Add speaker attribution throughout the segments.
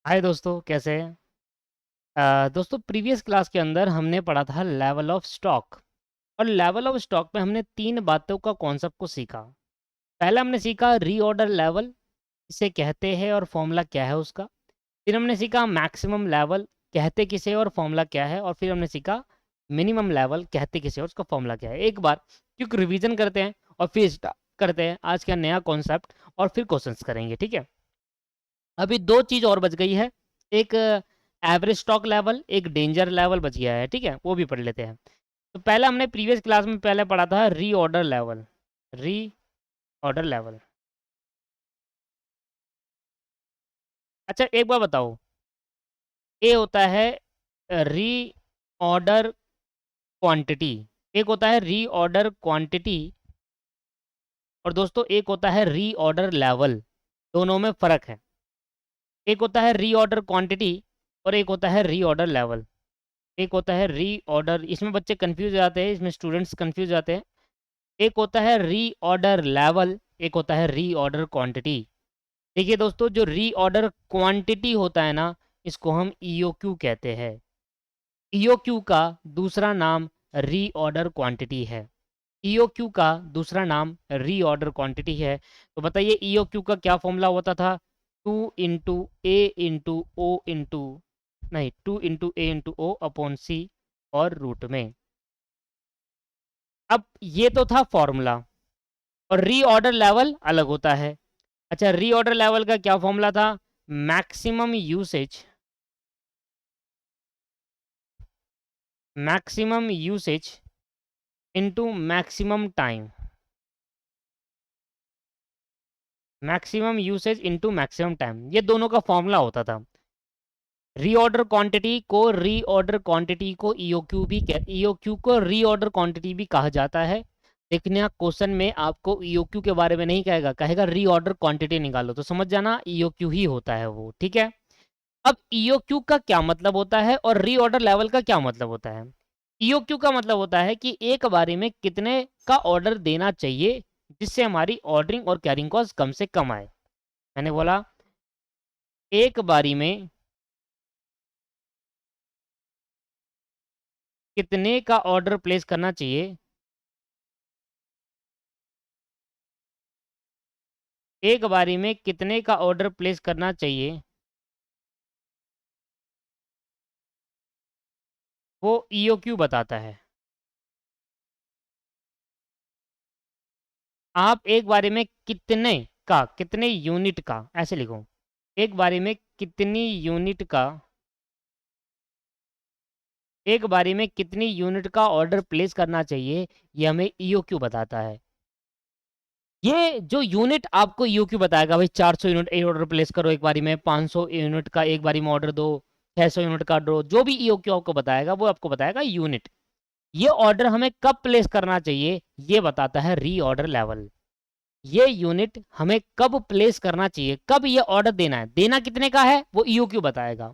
Speaker 1: हाय दोस्तों, कैसे हैं? दोस्तों, प्रीवियस क्लास के अंदर हमने पढ़ा था लेवल ऑफ स्टॉक। और लेवल ऑफ स्टॉक में हमने तीन बातों का कॉन्सेप्ट को सीखा। पहला हमने सीखा रीऑर्डर लेवल इसे कहते हैं और फॉर्मूला क्या है उसका। फिर हमने सीखा मैक्सिमम लेवल कहते किसे और फॉर्मूला क्या है। और फिर हमने सीखा मिनिमम लेवल कहते किसे और उसका फॉर्मूला क्या है। एक बार क्विक रिवीजन करते हैं और फिर स्टार्ट करते हैं आज का नया कॉन्सेप्ट और फिर क्वेश्चंस करेंगे, ठीक है। अभी दो चीज़ और बच गई है। एक एवरेज स्टॉक लेवल, एक डेंजर लेवल बच गया है, ठीक है, वो भी पढ़ लेते हैं। तो पहला हमने प्रीवियस क्लास में पहले पढ़ा था रीऑर्डर लेवल। Reorder level. अच्छा, एक बार बताओ, ए होता है री ऑर्डर क्वांटिटी, एक होता है री ऑर्डर क्वांटिटी, और दोस्तों एक होता है री ऑर्डर लेवल। दोनों में फ़र्क है। एक होता है री ऑर्डर क्वांटिटी और एक होता है री ऑर्डर लेवल। एक होता है री ऑर्डर, इसमें बच्चे कंफ्यूज हो जाते हैं, इसमें स्टूडेंट्स कंफ्यूज हो जाते हैं। एक होता है री ऑर्डर लेवल, एक होता है री ऑर्डर क्वांटिटी। देखिए दोस्तों, जो री ऑर्डर क्वांटिटी होता है ना, इसको हम ईओक्यू कहते हैं। ईओक्यू का दूसरा नाम री ऑर्डर क्वांटिटी है। ईओक्यू का दूसरा नाम री ऑर्डर क्वांटिटी है। तो बताइए ईओक्यू का क्या फॉर्मूला होता था? टू इंटू ए इंटू ओ इंटू, नहीं, टू इंटू ए इंटू ओ अपॉन सी और रूट में। अब ये तो था फॉर्मूला, और रीऑर्डर लेवल अलग होता है। अच्छा, रीऑर्डर लेवल का क्या फॉर्मूला था? Maximum usage, maximum usage into maximum time, maximum usage into maximum time, ये दोनों का फॉर्मूला होता था। रीऑर्डर क्वांटिटी को रीऑर्डर क्वांटिटी को ईओक्यू भी ईओक्यू को रीऑर्डर क्वांटिटी भी कहा जाता है। देखने क्वेश्चन में आपको ईओक्यू के बारे में नहीं कहेगा, कहेगा रीऑर्डर क्वांटिटी निकालो, तो समझ जाना ईओक्यू ही होता है वो, ठीक है। अब ईओक्यू का क्या मतलब होता है और रीऑर्डर लेवल का क्या मतलब होता है? ईओक्यू का मतलब होता है कि एक बारी में कितने का ऑर्डर देना चाहिए जिससे हमारी ऑर्डरिंग और कैरिंग कॉस्ट कम से कम आए। मैंने बोला एक बारी में कितने का ऑर्डर प्लेस करना चाहिए, एक बारी में कितने का ऑर्डर प्लेस करना चाहिए, वो ईओक्यू बताता है। आप एक बारी में कितने का, कितने यूनिट का, ऐसे लिखो, एक बारी में कितनी यूनिट का, एक बारी में कितनी यूनिट का ऑर्डर प्लेस करना चाहिए, ये हमें ईओक्यू बताता है। ये जो यूनिट आपको ईओक्यू बताएगा, भाई 400 यूनिट एक ऑर्डर प्लेस करो एक बारी में, 500 यूनिट का एक बारी में ऑर्डर दो, 600 यूनिट का दो, जो भी ईओक्यू आपको बताएगा वो आपको बताएगा यूनिट। ये ऑर्डर हमें कब प्लेस करना चाहिए ये बताता है रीऑर्डर लेवल। ये यूनिट हमें कब प्लेस करना चाहिए, कब ये ऑर्डर देना है, देना कितने का है वो ईओक्यू बताएगा।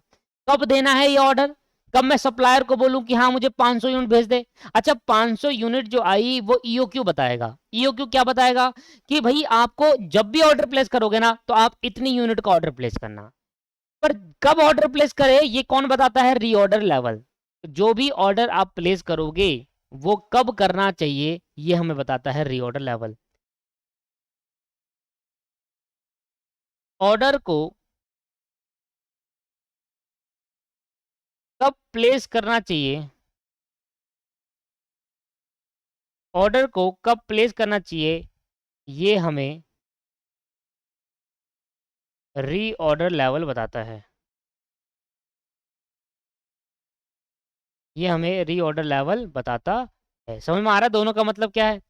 Speaker 1: कब देना है ये ऑर्डर, कब मैं सप्लायर को बोलूं कि हाँ मुझे 500 यूनिट भेज दे। अच्छा, 500 यूनिट जो आई वो ईओक्यू बताएगा। ईओक्यू क्या बताएगा कि भाई आपको जब भी ऑर्डर प्लेस करोगे ना तो आप इतनी यूनिट का ऑर्डर प्लेस करना। पर कब ऑर्डर प्लेस करे ये कौन बताता है? Reorder level. जो भी ऑर्डर आप प्लेस करोगे वो कब करना चाहिए ये हमें बताता है रीऑर्डर लेवल। ऑर्डर को कब प्लेस करना चाहिए, ऑर्डर को कब प्लेस करना चाहिए, ये हमें रीऑर्डर लेवल बताता है। ये हमें रीऑर्डर लेवल बताता है। समझ में आ रहा है दोनों का मतलब क्या है?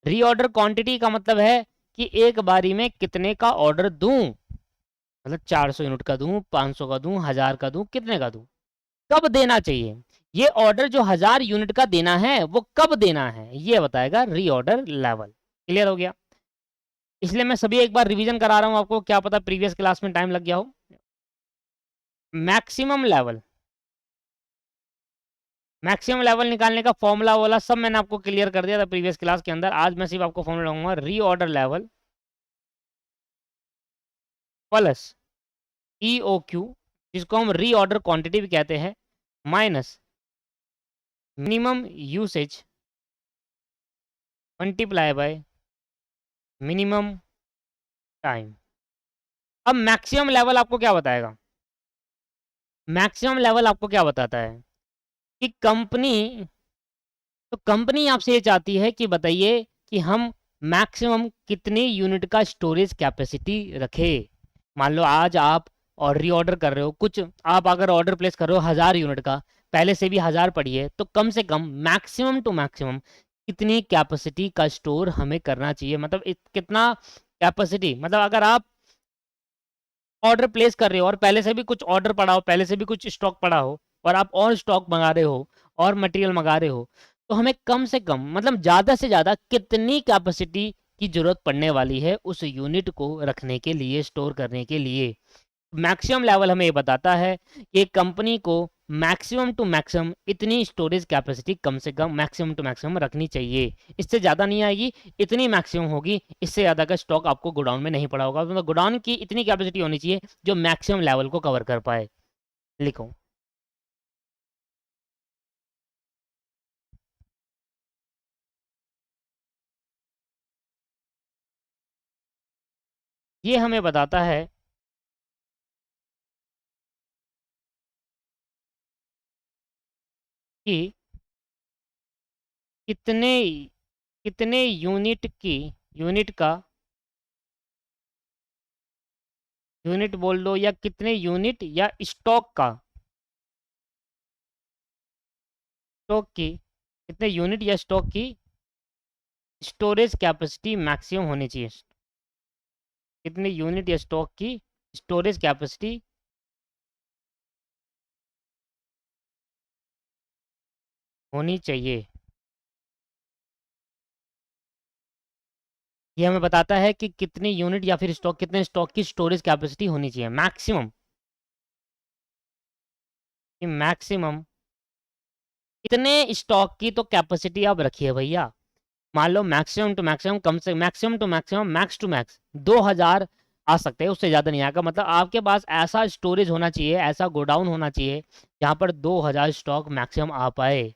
Speaker 1: रीऑर्डर क्वांटिटी का मतलब है कि एक बारी में कितने का ऑर्डर दूं, मतलब 400 यूनिट का दूं, 500 का दूं, 1000 का दूं, कितने का दूं, कब देना चाहिए। ये ऑर्डर जो 1000 यूनिट का देना है वो कब देना है ये बताएगा रीऑर्डर लेवल। क्लियर हो गया? इसलिए मैं सभी एक बार रिवीजन करा रहा हूँ आपको, क्या पता प्रीवियस क्लास में टाइम लग गया हो। मैक्सिमम लेवल, मैक्सिमम लेवल निकालने का फॉर्मूला वाला सब मैंने आपको क्लियर कर दिया था प्रीवियस क्लास के अंदर। आज मैं सिर्फ आपको फॉर्मूला दूंगा, रीऑर्डर लेवल प्लस ईओक्यू जिसको हम रीऑर्डर क्वांटिटी भी कहते हैं, minus minimum usage multiply by minimum time. अब मैक्सिमम लेवल आपको क्या बताएगा? मैक्सिमम लेवल आपको क्या बताता है कि कंपनी आपसे ये चाहती है कि बताइए कि हम मैक्सिमम कितनी यूनिट का स्टोरेज कैपेसिटी रखें। मान लो आज आप और रीऑर्डर कर रहे हो कुछ, आप अगर ऑर्डर प्लेस कर रहे हो 1000 यूनिट का, पहले से भी 1000 पड़ी है, तो कम से कम मैक्सिमम टू मैक्सिमम कितनी कैपेसिटी का स्टोर हमें करना चाहिए। मतलब कितना कैपेसिटी, मतलब अगर आप ऑर्डर प्लेस कर रहे हो और पहले से भी कुछ ऑर्डर पड़ा हो, पहले से भी कुछ स्टॉक पड़ा हो, और आप और स्टॉक मंगा रहे हो और मटेरियल मंगा रहे हो, तो हमें कम से कम मतलब ज़्यादा से ज़्यादा कितनी कैपेसिटी की ज़रूरत पड़ने वाली है उस यूनिट को रखने के लिए, स्टोर करने के लिए। मैक्सिमम लेवल हमें ये बताता है कि कंपनी को मैक्सिमम टू मैक्सिमम इतनी स्टोरेज कैपेसिटी कम से कम मैक्सिमम टू मैक्सिमम रखनी चाहिए। इससे ज़्यादा नहीं आएगी, इतनी मैक्सिमम होगी, इससे ज़्यादा का स्टॉक आपको गोडाउन में नहीं पड़ा होगा। मतलब गोडाउन की इतनी कैपेसिटी होनी चाहिए जो मैक्सिमम लेवल को कवर कर पाए। लिखो, ये हमें बताता है कि कितने कितने यूनिट का, यूनिट बोल दो या कितने यूनिट या स्टॉक की कितने यूनिट या स्टॉक की स्टोरेज कैपेसिटी मैक्सिमम होनी चाहिए। कितने यूनिट या स्टॉक की स्टोरेज कैपेसिटी होनी चाहिए। ये हमें बताता है कि कितनी यूनिट या फिर स्टॉक, कितने स्टॉक की स्टोरेज कैपेसिटी होनी चाहिए मैक्सिमम। कि मैक्सिमम इतने स्टॉक की तो कैपेसिटी आप रखिए भैया। मान लो मैक्सिमम टू मैक्सिमम, कम से maximum to maximum, max to max 2000 आ सकते हैं, उससे ज़्यादा नहीं आएगा। मतलब आपके पास ऐसा स्टोरेज होना चाहिए, ऐसा गोडाउन होना चाहिए जहाँ पर 2000 स्टॉक मैक्सिमम आ पाए।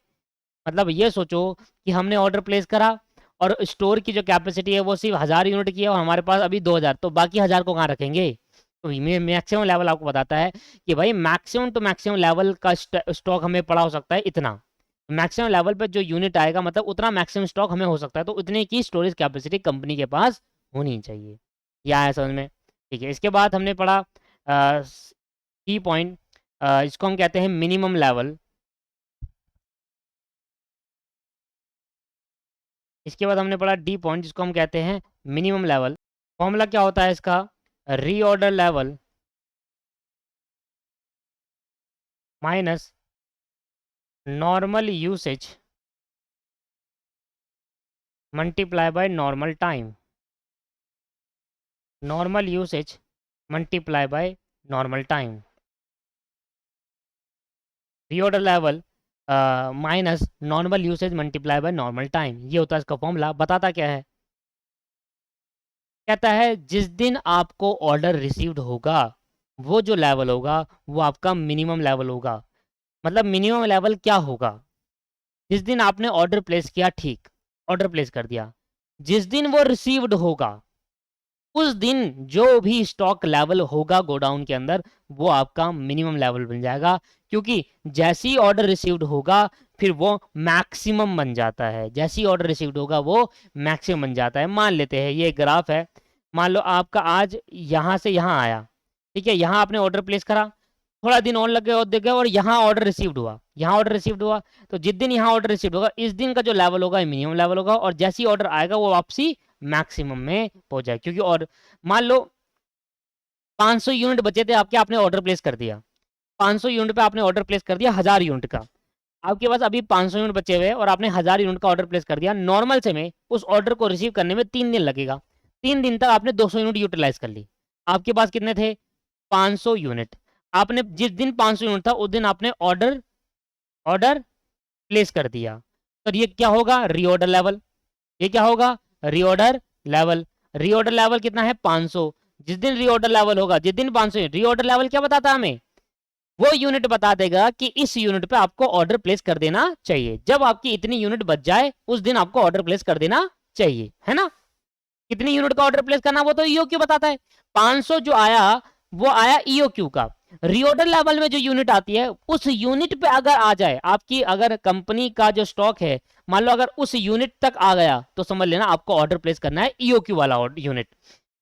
Speaker 1: मतलब ये सोचो कि हमने ऑर्डर प्लेस करा और स्टोर की जो कैपेसिटी है वो सिर्फ 1000 यूनिट की है और हमारे पास अभी 2000, तो बाकी 1000 को कहाँ रखेंगे? तो मैक्सिमम लेवल आपको बताता है कि भाई मैक्सिमम टू मैक्सिमम लेवल का स्टॉक हमें पड़ा हो सकता है इतना। मैक्सिमम लेवल पे जो यूनिट आएगा मतलब उतना मैक्सिमम स्टॉक हमें हो सकता है, तो उतने की स्टोरेज कैपेसिटी कंपनी के पास होनी चाहिए। यह आया समझ में? ठीक है, इसके बाद हमने पढ़ा की पॉइंट, इसको हम कहते हैं मिनिमम लेवल। इसके बाद हमने पढ़ा डी पॉइंट, जिसको हम कहते हैं मिनिमम लेवल। फॉर्मूला क्या होता है इसका? Reorder level minus normal usage multiply by normal time. Normal usage multiply by normal time. Reorder level minus normal usage multiply by normal time, ये होता है इसका फॉर्मूला। बताता क्या है? कहता है जिस दिन आपको ऑर्डर रिसीव्ड होगा वो जो लेवल होगा वो आपका मिनिमम लेवल होगा। मतलब मिनिमम लेवल क्या होगा? जिस दिन आपने ऑर्डर प्लेस किया, ठीक, ऑर्डर प्लेस कर दिया, जिस दिन वो रिसीव्ड होगा उस दिन जो भी स्टॉक लेवल होगा गोडाउन के अंदर वो आपका मिनिमम लेवल बन जाएगा। क्योंकि जैसे ही ऑर्डर रिसीव्ड होगा फिर वो मैक्सिमम बन जाता है। जैसे ही ऑर्डर रिसीव्ड होगा वो मैक्सिमम बन जाता है। मान लेते हैं ये ग्राफ है, मान लो आपका आज यहाँ से यहाँ आया, ठीक है, यहाँ आपने ऑर्डर प्लेस करा, थोड़ा दिन और लग गए और देख गए और यहाँ ऑर्डर रिसीव्ड हुआ, यहाँ ऑर्डर रिसीव्ड हुआ, तो जिस दिन यहाँ ऑर्डर रिसीव्ड होगा इस दिन का जो लेवल होगा मिनिमम लेवल होगा, और जैसे ही ऑर्डर आएगा वो वापसी मैक्सिमम में पहुंच जाए। क्योंकि और मान लो 500 यूनिट बचे थे आपके, आपने ऑर्डर प्लेस कर दिया, 500 यूनिट पे आपने ऑर्डर प्लेस कर दिया 1000 यूनिट का, आपके पास अभी 500 यूनिट बचे हुए और आपने 1000 यूनिट का ऑर्डर प्लेस कर दिया। नॉर्मल से में उस ऑर्डर को रिसीव करने में 3 दिन लगेगा, 3 दिन तक आपने 200 यूनिट यूटिलाइज कर ली। आपके पास कितने थे? 500 यूनिट। आपने जिस दिन 500 यूनिट था उस दिन आपने ऑर्डर ऑर्डर प्लेस कर दिया, तो ये क्या होगा? Reorder level. ये क्या होगा? Reorder level. रीऑर्डर लेवल कितना है? 500। जिस दिन रीऑर्डर लेवल होगा, जिस दिन 500, रीऑर्डर लेवल क्या बताता है हमें? वो यूनिट बता देगा कि इस यूनिट पे आपको ऑर्डर प्लेस कर देना चाहिए। जब आपकी इतनी यूनिट बच जाए उस दिन आपको ऑर्डर प्लेस कर देना चाहिए, है ना। कितनी यूनिट का ऑर्डर प्लेस करना वो तो ईओक्यू बताता है। 500 जो आया वो आया ईओक्यू का। रीऑर्डर लेवल में जो यूनिट आती है उस यूनिट पे अगर आ जाए आपकी, अगर कंपनी का जो स्टॉक है मान लो अगर उस यूनिट तक आ गया तो समझ लेना आपको ऑर्डर प्लेस करना है ईओक्यू वाला यूनिट।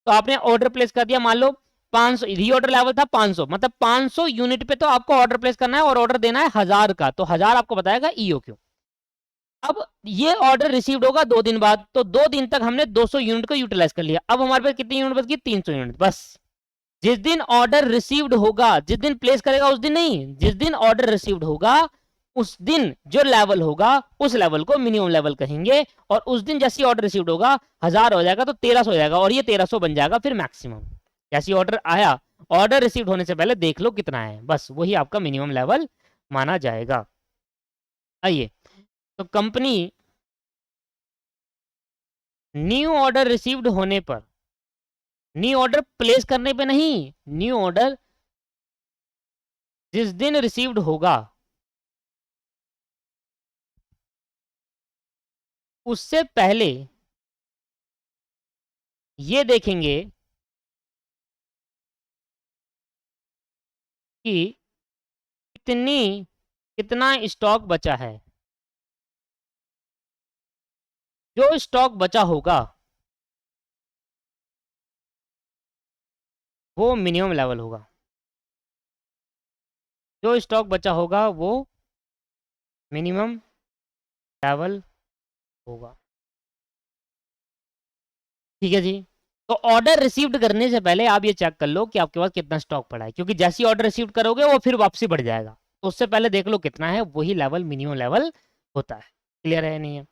Speaker 1: तो आपने ऑर्डर प्लेस कर दिया, मान लो 500, रीऑर्डर लेवल था 500, मतलब 500 यूनिट पे तो आपको ऑर्डर प्लेस करना है और ऑर्डर देना है 1000 का, तो 1000 आपको बताएगा ईओक्यू। अब ये ऑर्डर रिसीव्ड होगा 2 दिन बाद, तो 2 दिन तक हमने 200 यूनिट को यूटिलाइज कर लिया। अब हमारे पास कितनी यूनिट बच गई? 300 यूनिट बस। जिस दिन ऑर्डर रिसीव्ड होगा, जिस दिन प्लेस करेगा उस दिन नहीं, जिस दिन ऑर्डर रिसीव्ड होगा उस दिन जो लेवल होगा उस लेवल को मिनिमम लेवल कहेंगे, और उस दिन जैसे ऑर्डर रिसीव्ड होगा 1000 हो जाएगा तो 1300 हो जाएगा, और ये 1300 बन जाएगा फिर मैक्सिमम। जैसे ऑर्डर आया, ऑर्डर रिसीव्ड होने से पहले देख लो कितना है, बस वही आपका मिनिमम लेवल माना जाएगा। आइए, तो कंपनी न्यू ऑर्डर रिसीव्ड होने पर, न्यू ऑर्डर प्लेस करने पे नहीं, न्यू ऑर्डर जिस दिन रिसीव्ड होगा उससे पहले ये देखेंगे कि कितना स्टॉक बचा है। जो स्टॉक बचा होगा वो मिनिमम लेवल होगा। जो स्टॉक बचा होगा वो मिनिमम लेवल होगा। ठीक है जी। तो ऑर्डर रिसीव्ड करने से पहले आप ये चेक कर लो कि आपके पास कितना स्टॉक पड़ा है, क्योंकि जैसे ऑर्डर रिसीव करोगे वो फिर वापसी बढ़ जाएगा, तो उससे पहले देख लो कितना है, वही लेवल मिनिमम लेवल होता है। क्लियर है नहीं है?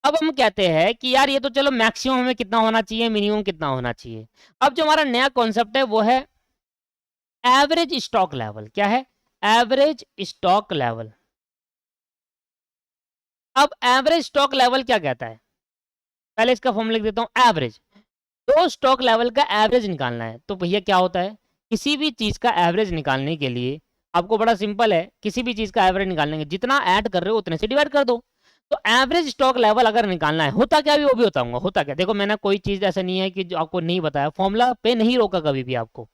Speaker 1: अब हम कहते हैं कि यार ये तो चलो मैक्सिमम हमें कितना होना चाहिए, मिनिमम कितना होना चाहिए। अब जो हमारा नया कॉन्सेप्ट है वो है एवरेज स्टॉक लेवल। क्या है? Average stock level. अब एवरेज स्टॉक लेवल क्या कहता है? पहले इसका फॉर्मूला लिख देता हूं। एवरेज, तो स्टॉक लेवल का एवरेज निकालना है। तो भैया क्या होता है, किसी भी चीज का एवरेज निकालने के लिए आपको बड़ा सिंपल है, किसी भी चीज का एवरेज निकालने के जितना ऐड कर रहे हो उतने से डिवाइड कर दो। तो एवरेज स्टॉक लेवल अगर निकालना है, होता क्या भी वो भी बताऊंगा। होता क्या, देखो मैंने कोई चीज ऐसा नहीं है कि जो आपको नहीं बताया, फॉर्मूला पे नहीं रोका कभी भी आपको।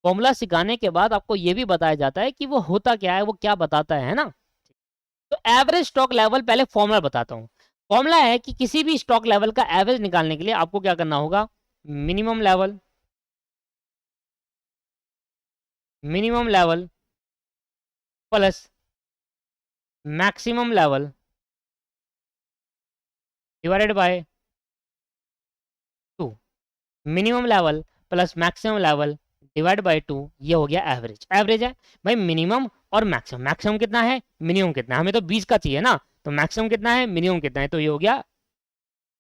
Speaker 1: फॉर्मूला सिखाने के बाद आपको ये भी बताया जाता है कि वो होता क्या है, वो क्या बताता है ना। तो एवरेज स्टॉक लेवल पहले फॉर्मूला बताता हूँ। फॉर्मूला है कि किसी भी स्टॉक लेवल का एवरेज निकालने के लिए आपको क्या करना होगा, minimum level, minimum level plus maximum level divided by 2। Minimum level plus maximum level divide by 2, ये हो गया एवरेज। एवरेज है भाई मिनिमम और मैक्सिमम। मैक्सिमम कितना है, मिनिमम कितना है, हमें तो 20 का चाहिए ना, तो मैक्सिमम कितना है, मिनिमम कितना है, तो ये हो गया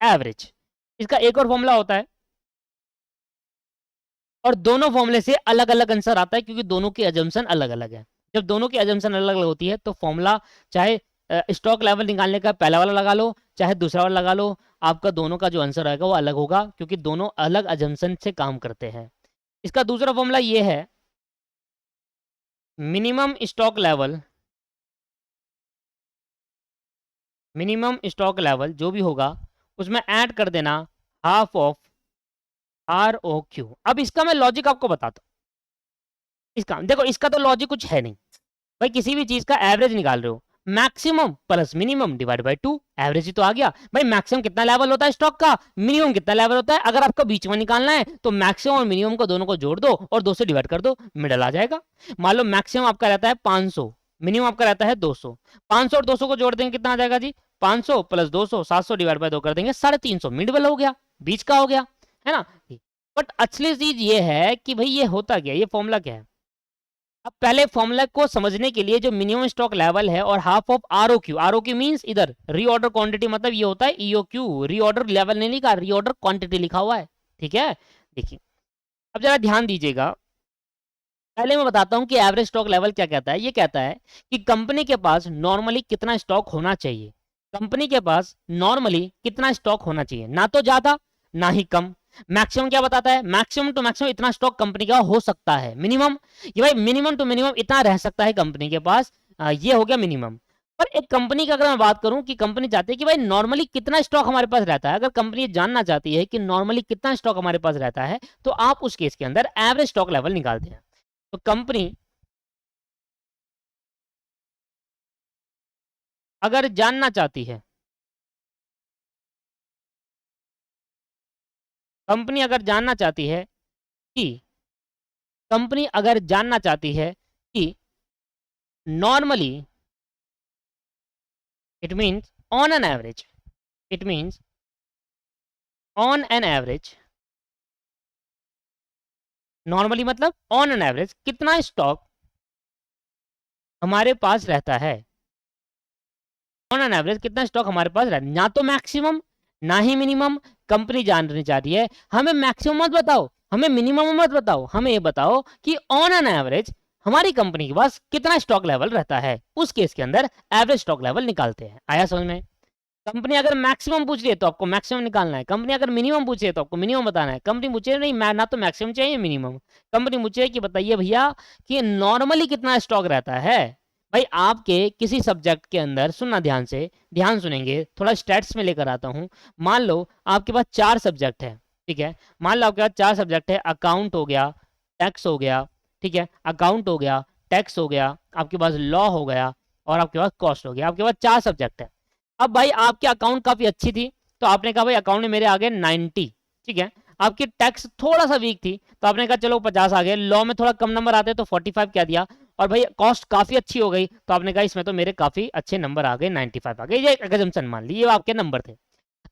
Speaker 1: एवरेज। इसका एक और फॉर्मूला होता है, और दोनों फॉर्मूले से अलग अलग आंसर आता है क्योंकि दोनों की अजम्पशन अलग अलग है। जब दोनों की अजम्पशन अलग अलग होती है तो फॉर्मूला चाहे स्टॉक लेवल निकालने का पहला वाला लगा लो चाहे दूसरा वाला लगा लो, आपका दोनों का जो आंसर आएगा वो अलग होगा क्योंकि दोनों अलग अजम्पशन से काम करते हैं। इसका दूसरा फॉर्मूला ये है, minimum stock level, minimum stock level जो भी होगा उसमें ऐड कर देना हाफ ऑफ ROQ। अब इसका मैं लॉजिक आपको बताता हूँ। इसका देखो, इसका तो लॉजिक कुछ है नहीं भाई, किसी भी चीज का एवरेज निकाल रहे हो, maximum plus minimum divide by 2, average ही तो आ गया भाई। मैक्सिमम कितना लेवल होता है स्टॉक का, मिनिमम कितना लेवल होता है, अगर आपको बीच में निकालना है तो मैक्सिमम और मिनिमम को दोनों को जोड़ दो और 2 से डिवाइड कर दो, मिडल आ जाएगा। मान लो मैक्सिमम आपका रहता है 500, मिनिमम आपका रहता है 200, 500 और 200 को जोड़ देंगे कितना आ जाएगा जी, 500 प्लस 200, 700 डिवाइड बाय 2 कर देंगे 350, मिडल हो गया, बीच का हो गया, है ना। बट असली चीज ये है कि भाई ये होता क्या, ये फॉर्मूला क्या है। अब पहले फॉर्मूला को समझने के लिए जो मिनिमम स्टॉक लेवल है और half of ROQ, ROQ means इधर रीऑर्डर क्वांटिटी, मतलब ये होता है EOQ, रीऑर्डर लेवल नहीं लिखा, रीऑर्डर क्वांटिटी लिखा हुआ है। ठीक है, देखिए अब जरा ध्यान दीजिएगा। पहले मैं बताता हूं कि एवरेज स्टॉक लेवल क्या कहता है। ये कहता है कि कंपनी के पास नॉर्मली कितना स्टॉक होना चाहिए। कंपनी के पास नॉर्मली कितना स्टॉक होना चाहिए, ना तो ज्यादा ना ही कम। मैक्सिमम क्या बताता है, मैक्सिमम टू मैक्सिमम इतना स्टॉक कंपनी का हो सकता है, मिनिमम ये भाई मिनिमम टू मिनिमम इतना रह सकता है कंपनी के पास, ये हो गया मिनिमम। पर एक कंपनी का अगर मैं बात करूं कि कंपनी चाहती है कि भाई नॉर्मली कितना स्टॉक हमारे पास रहता है, अगर कंपनी ये जानना चाहती है कि नॉर्मली कितना स्टॉक हमारे पास रहता है, तो आप उस केस के अंदर एवरेज स्टॉक लेवल निकालते हैं। तो कंपनी अगर जानना चाहती है, कंपनी अगर जानना चाहती है कि कंपनी अगर जानना चाहती है कि normally, it means on an average, it means on an average, normally मतलब ऑन एन एवरेज कितना स्टॉक हमारे पास रहता है, ऑन एन एवरेज कितना स्टॉक हमारे पास रहता है, ना तो मैक्सिमम ना ही मिनिमम। कंपनी जाननी चाह रही है हमें मैक्सिमम मत बताओ, हमें मिनिमम मत बताओ, हमें ये बताओ कि ऑन एन एवरेज हमारी कंपनी के पास कितना स्टॉक लेवल रहता है, उस केस के अंदर एवरेज स्टॉक लेवल निकालते हैं। आया समझ में? कंपनी अगर मैक्सिमम पूछ रही है तो आपको मैक्सिमम निकालना है, कंपनी अगर मिनिमम पूछ रही है तो आपको मिनिमम बताना है। कंपनी पूछे नहीं मैं ना तो मैक्सिमम चाहिए मिनिमम, कंपनी पूछे कि बताइए भैया कि नॉर्मली कितना स्टॉक रहता है। भाई आपके किसी सब्जेक्ट के अंदर सुनना ध्यान से, ध्यान सुनेंगे, थोड़ा स्टैट्स में लेकर आता हूँ। मान लो आपके पास 4 सब्जेक्ट है, ठीक है, मान लो आपके पास 4 सब्जेक्ट है, अकाउंट हो गया, टैक्स हो गया, ठीक है, अकाउंट हो गया, टैक्स हो गया, आपके पास लॉ हो गया, और आपके पास कॉस्ट हो गया, आपके पास 4 सब्जेक्ट है। अब भाई आपकी अकाउंट काफी अच्छी थी, तो आपने कहा भाई अकाउंट में मेरे आ गए 90, ठीक है। आपकी टैक्स थोड़ा सा वीक थी, तो आपने कहा चलो 50 आ गए, लॉ में थोड़ा कम नंबर आते तो 45 क्या दिया, और भाई कॉस्ट काफी अच्छी हो गई, तो आपने कहा इसमें तो मेरे काफी अच्छे नंबर आ गए, 95 आ गए, ये एग्जाम्पशन मान ली, ये आपके नंबर थे।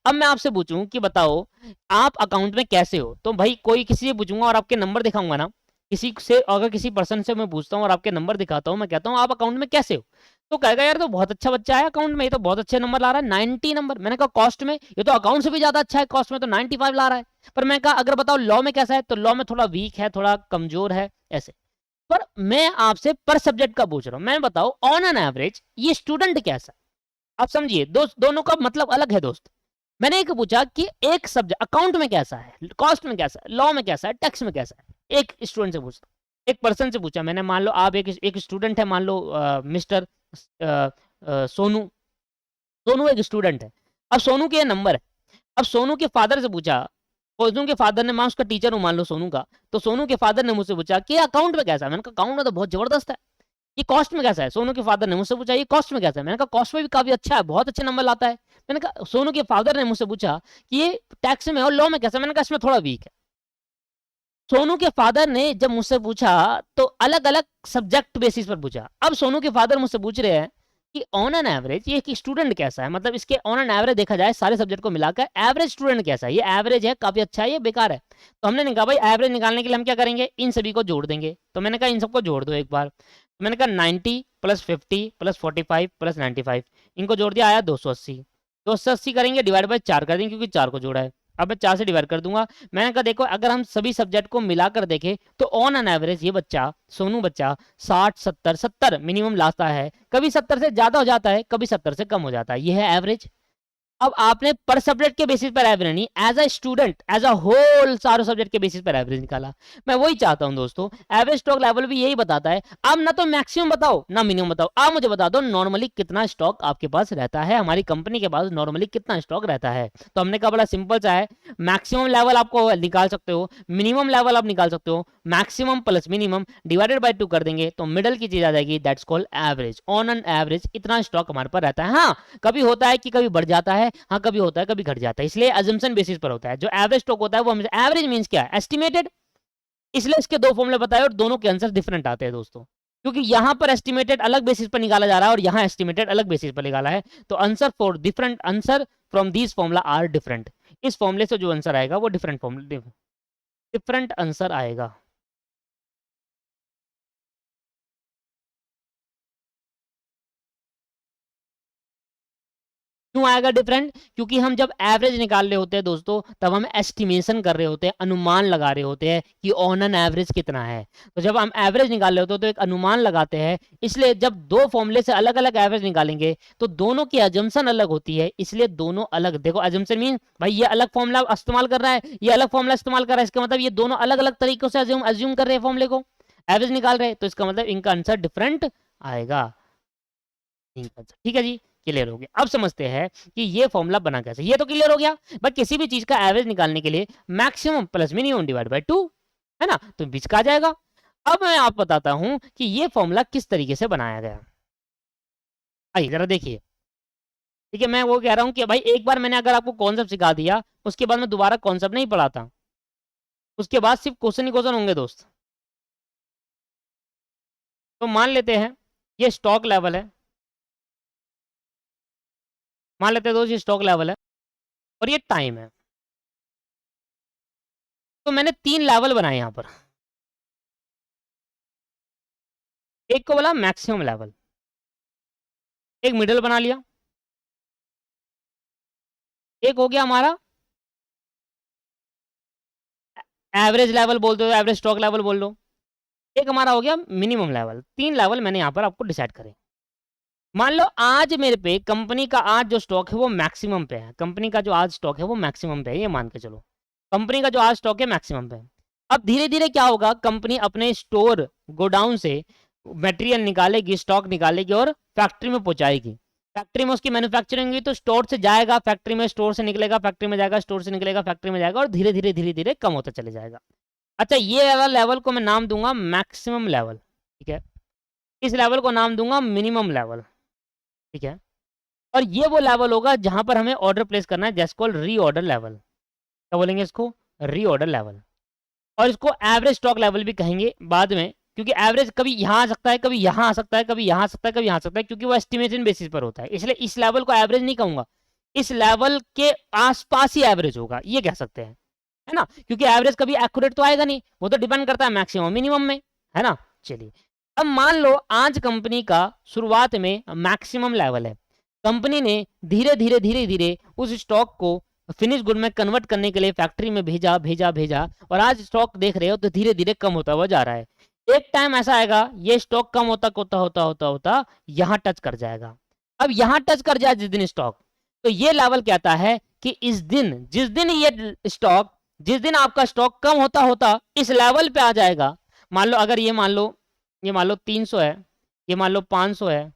Speaker 1: अब मैं आपसे पूछूं कि बताओ आप अकाउंट में कैसे हो, तो भाई कोई किसी से पूछूंगा और आपके नंबर दिखाऊंगा ना, किसी से अगर किसी पर्सन से मैं पूछता हूँ और आपके नंबर दिखाता हूँ, मैं कहता हूँ आप अकाउंट में कैसे हो, तो कहेगा यार तो बहुत अच्छा बच्चा है अकाउंट में, ये तो बहुत अच्छे नंबर ला रहा है, 90 नंबर। मैंने कहा कॉस्ट में ये तो अकाउंट से भी ज्यादा अच्छा है, कॉस्ट में तो 95 ला रहा है। पर मैं कहा अगर बताओ लॉ में कैसा है, तो लॉ में थोड़ा वीक है, थोड़ा कमजोर है, ऐसे। पर मैं आपसे पर सब्जेक्ट का पूछ रहा हूं, मैं बताओ ऑन एन एवरेज ये स्टूडेंट कैसा है। आप समझिए दोनों का मतलब अलग है दोस्त। मैंने एक पूछा कि एक सब्जेक्ट अकाउंट में कैसा है, कॉस्ट में कैसा है, लॉ में कैसा है, टैक्स में कैसा है, एक स्टूडेंट से पूछता, एक पर्सन से पूछा मैंने, मान लो आप एक स्टूडेंट है, मान लो मिस्टर सोनू, सोनू एक स्टूडेंट है। अब सोनू के ये नंबर है, अब सोनू के फादर से पूछा, सोनू के फादर ने, मैं उसका टीचर हूँ मान लो सोनू का, तो सोनू के फादर ने मुझसे पूछा कि अकाउंट में कैसा है, मैंने कहा अकाउंट में तो बहुत जबरदस्त है। ये कॉस्ट में कैसा है, सोनू के फादर ने मुझसे पूछा ये कॉस्ट में कैसा है, मैंने कहा कॉस्ट में भी काफी अच्छा है, बहुत अच्छे नंबर लाता है। मैंने कहा सोनू के फादर ने मुझसे पूछा कि ये टैक्स में और लॉ में कैसा है, मैंने कहा इसमें थोड़ा वीक है। सोनू के फादर ने जब मुझसे पूछा तो अलग अलग सब्जेक्ट बेसिस पर पूछा। अब सोनू के फादर मुझसे पूछ रहे हैं कि ऑन एन एवरेज ये स्टूडेंट कैसा है, मतलब इसके ऑन एन एवरेज देखा जाए सारे सब्जेक्ट को मिलाकर एवरेज स्टूडेंट कैसा है, ये एवरेज है, काफी अच्छा है, ये बेकार है। तो हमने कहा भाई एवरेज निकालने के लिए हम क्या करेंगे, इन सभी को जोड़ देंगे। तो मैंने कहा इन सबको जोड़ दो एक बार, तो मैंने कहा 90 प्लस 50 प्लस 45 प्लस 95, इनको जोड़ दिया, आया 280। 280 करेंगे डिवाइड बाई 4 कर देंगे क्योंकि 4 को जोड़ा है। अब मैं 4 से डिवाइड कर दूंगा। मैंने कहा देखो अगर हम सभी सब्जेक्ट को मिलाकर देखें तो ऑन एन एवरेज ये बच्चा, सोनू बच्चा 60 70 70 मिनिमम लाता है, कभी 70 से ज्यादा हो जाता है, कभी 70 से कम हो जाता है, ये है एवरेज। अब आपने पर सब्जेक्ट के बेसिस पर एवरेज नहीं, as a student as a whole सारे सब्जेक्ट के बेसिस पर एवरेज निकाला। मैं वही चाहता हूं दोस्तों, एवरेज स्टॉक लेवल भी यही बताता है। आप ना तो मैक्सिमम बताओ ना मिनिमम बताओ, आप मुझे बता दो नॉर्मली कितना स्टॉक आपके पास रहता है, हमारी कंपनी के पास नॉर्मली कितना स्टॉक रहता है। तो हमने कहा बड़ा सिंपल सा है, मैक्सिमम लेवल आपको निकाल सकते हो, मिनिमम लेवल आप निकाल सकते हो, maximum plus minimum divided by 2 कर देंगे तो मिडल की चीज आ जाएगी, that's called average. On an average इतना स्टॉक हमारे पास रहता है। हाँ कभी होता है कि कभी बढ़ जाता है, हाँ कभी होता है कभी घट जाता है, इसलिए अजम्पशन बेसिस पर होता है। जो एवरेज स्टॉक होता है वो हमेशा, एवरेज मींस क्या है, एस्टिमेटेड। इसलिए इसके दो फॉर्मूले बताए और दोनों के आंसर डिफरेंट आते हैं दोस्तों, क्योंकि यहां पर एस्टिमेटेड अलग बेसिस पर निकाला जा रहा है और यहां एस्टिमेटेड अलग बेसिस पर निकाला है। तो answer for different answer from these formula are different. इस फॉर्मूले से जो आंसर आएगा वो डिफरेंट फॉर्मूले, डिफरेंट आंसर आएगा। क्यों आएगा डिफरेंट? क्योंकि हम जब एवरेज निकाल रहे होते हैं दोस्तों, तब हम एस्टिमेशन कर रहे होते हैं, अनुमान लगा रहे होते हैं कि ऑन एन एवरेज कितना है। तो जब हम एवरेज निकाल रहे होते हैं तो एक अनुमान लगाते हैं, इसलिए जब दो फॉर्मूले से अलग अलग एवरेज निकालेंगे तो दोनों की अजम्पशन अलग होती है, इसलिए दोनों अलग। देखो अजम्पशन मीन भाई ये अलग फॉर्मूला इस्तेमाल कर रहा है, ये अलग फॉर्मूला इस्तेमाल कर रहा है, इसका मतलब ये दोनों अलग अलग तरीकों से अज्यूम कर रहे हैं फॉर्मूले को, एवरेज निकाल रहे हैं, तो इसका मतलब इनका आंसर डिफरेंट आएगा। ठीक है जी, क्लियर हो गया। अब समझते हैं कि ये फॉर्मूला बना कैसे। ये तो क्लियर हो गया, बट किसी भी चीज का एवरेज निकालने के लिए maximum plus minimum divide by 2 है ना, तो बीच का आ जाएगा। अब मैं आपको बताता हूं कि ये फॉर्मूला किस तरीके से बनाया गया। आइए जरा देखिए। ठीक है, मैं वो कह रहा हूं कि भाई एक बार मैंने अगर आपको कॉन्सेप्ट सिखा दिया, उसके बाद मैं दोबारा कॉन्सेप्ट नहीं पढ़ाता, उसके बाद सिर्फ क्वेश्चन ही क्वेश्चन होंगे दोस्त। तो मान लेते हैं ये स्टॉक लेवल है, मान लेते हैं दोस्त ये स्टॉक लेवल है और ये टाइम है। तो मैंने 3 लेवल बनाए यहां पर। एक को बोला मैक्सिमम लेवल, एक मिडिल बना लिया, एक हो गया हमारा एवरेज लेवल बोल दो, एवरेज स्टॉक लेवल बोल दो, एक हमारा हो गया मिनिमम लेवल। 3 लेवल मैंने यहाँ पर आपको डिसाइड करे। मान लो आज मेरे पे कंपनी का आज जो स्टॉक है वो मैक्सिमम पे है, कंपनी का जो आज स्टॉक है वो मैक्सिमम पे है, ये मान के चलो कंपनी का जो आज स्टॉक है मैक्सिमम पे है। अब धीरे धीरे क्या होगा, कंपनी अपने स्टोर गोडाउन से मटेरियल निकालेगी, स्टॉक निकालेगी और फैक्ट्री में पहुंचाएगी। फैक्ट्री में उसकी मैन्युफैक्चरिंग हुई तो स्टोर से जाएगा फैक्ट्री में, स्टोर से निकलेगा फैक्ट्री में जाएगा, स्टोर से निकलेगा फैक्ट्री में जाएगा, और धीरे धीरे कम होता चले जाएगा। अच्छा, ये वाला लेवल को मैं नाम दूंगा मैक्सिमम लेवल, ठीक है। इस लेवल को नाम दूंगा मिनिमम लेवल, ठीक है। और ये वो लेवल होगा जहां पर हमें ऑर्डर प्लेस करना है, जैसे कॉल्ड री ऑर्डर लेवल। क्या बोलेंगे इसको? री ऑर्डर लेवल। और इसको एवरेज स्टॉक लेवल भी कहेंगे बाद में, क्योंकि एवरेज कभी यहाँ आ सकता है, कभी यहाँ आ सकता है, कभी यहाँ आ सकता है, कभी यहाँ आ सकता है, क्योंकि वो एस्टिमेशन बेसिस पर होता है। इसलिए इस लेवल को एवरेज नहीं कहूंगा, इस लेवल के आसपास ही एवरेज होगा, ये कह सकते हैं, है ना। क्योंकि एवरेज कभी एक्यूरेट तो आएगा नहीं, वो तो डिपेंड करता है मैक्सिमम मिनिमम में, है ना। चलिए, अब मान लो आज कंपनी का शुरुआत में मैक्सिमम लेवल है, कंपनी ने धीरे धीरे उस स्टॉक को फिनिश गुड में कन्वर्ट करने के लिए फैक्ट्री में भेजा भेजा भेजा, और आज स्टॉक देख रहे हो तो धीरे धीरे कम होता हुआ जा रहा है। एक टाइम ऐसा आएगा ये स्टॉक कम होता होता होता होता होता यहाँ टच कर जाएगा। अब यहाँ टच कर जाए जिस दिन स्टॉक, तो ये लेवल कहता है कि इस दिन, जिस दिन ये स्टॉक, जिस दिन आपका स्टॉक कम होता होता इस लेवल पे आ जाएगा। मान लो अगर ये मान लो 300 है, ये मान लो 500 है,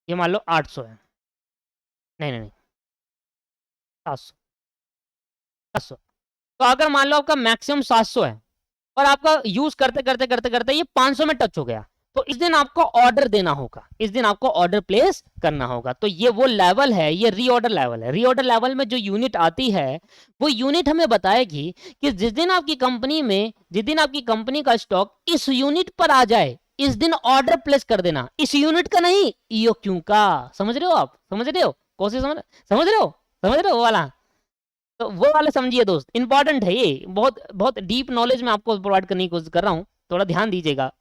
Speaker 1: ये मान लो 800 है, नहीं 700, 700। तो अगर मान लो आपका मैक्सिमम 700 है और आपका यूज करते करते करते करते ये 500 में टच हो गया, तो इस दिन आपको ऑर्डर देना होगा, इस दिन आपको ऑर्डर प्लेस करना होगा। तो ये वो लेवल है, ये रीऑर्डर लेवल है। रीऑर्डर लेवल में जो यूनिट आती है वो यूनिट हमें बताएगी कि जिस दिन आपकी कंपनी में, जिस दिन आपकी कंपनी का स्टॉक इस यूनिट पर आ जाए, इस दिन ऑर्डर प्लेस कर देना। इस यूनिट का नहीं, ईओक्यू का। समझ रहे हो आप? समझ रहे हो? कोशिश समझ रहे हो? समझ रहे हो वो वाला? तो वो वाला समझिए दोस्त, इंपॉर्टेंट है ये, बहुत बहुत डीप नॉलेज में आपको प्रोवाइड करने की कोशिश कर रहा हूँ, थोड़ा ध्यान दीजिएगा।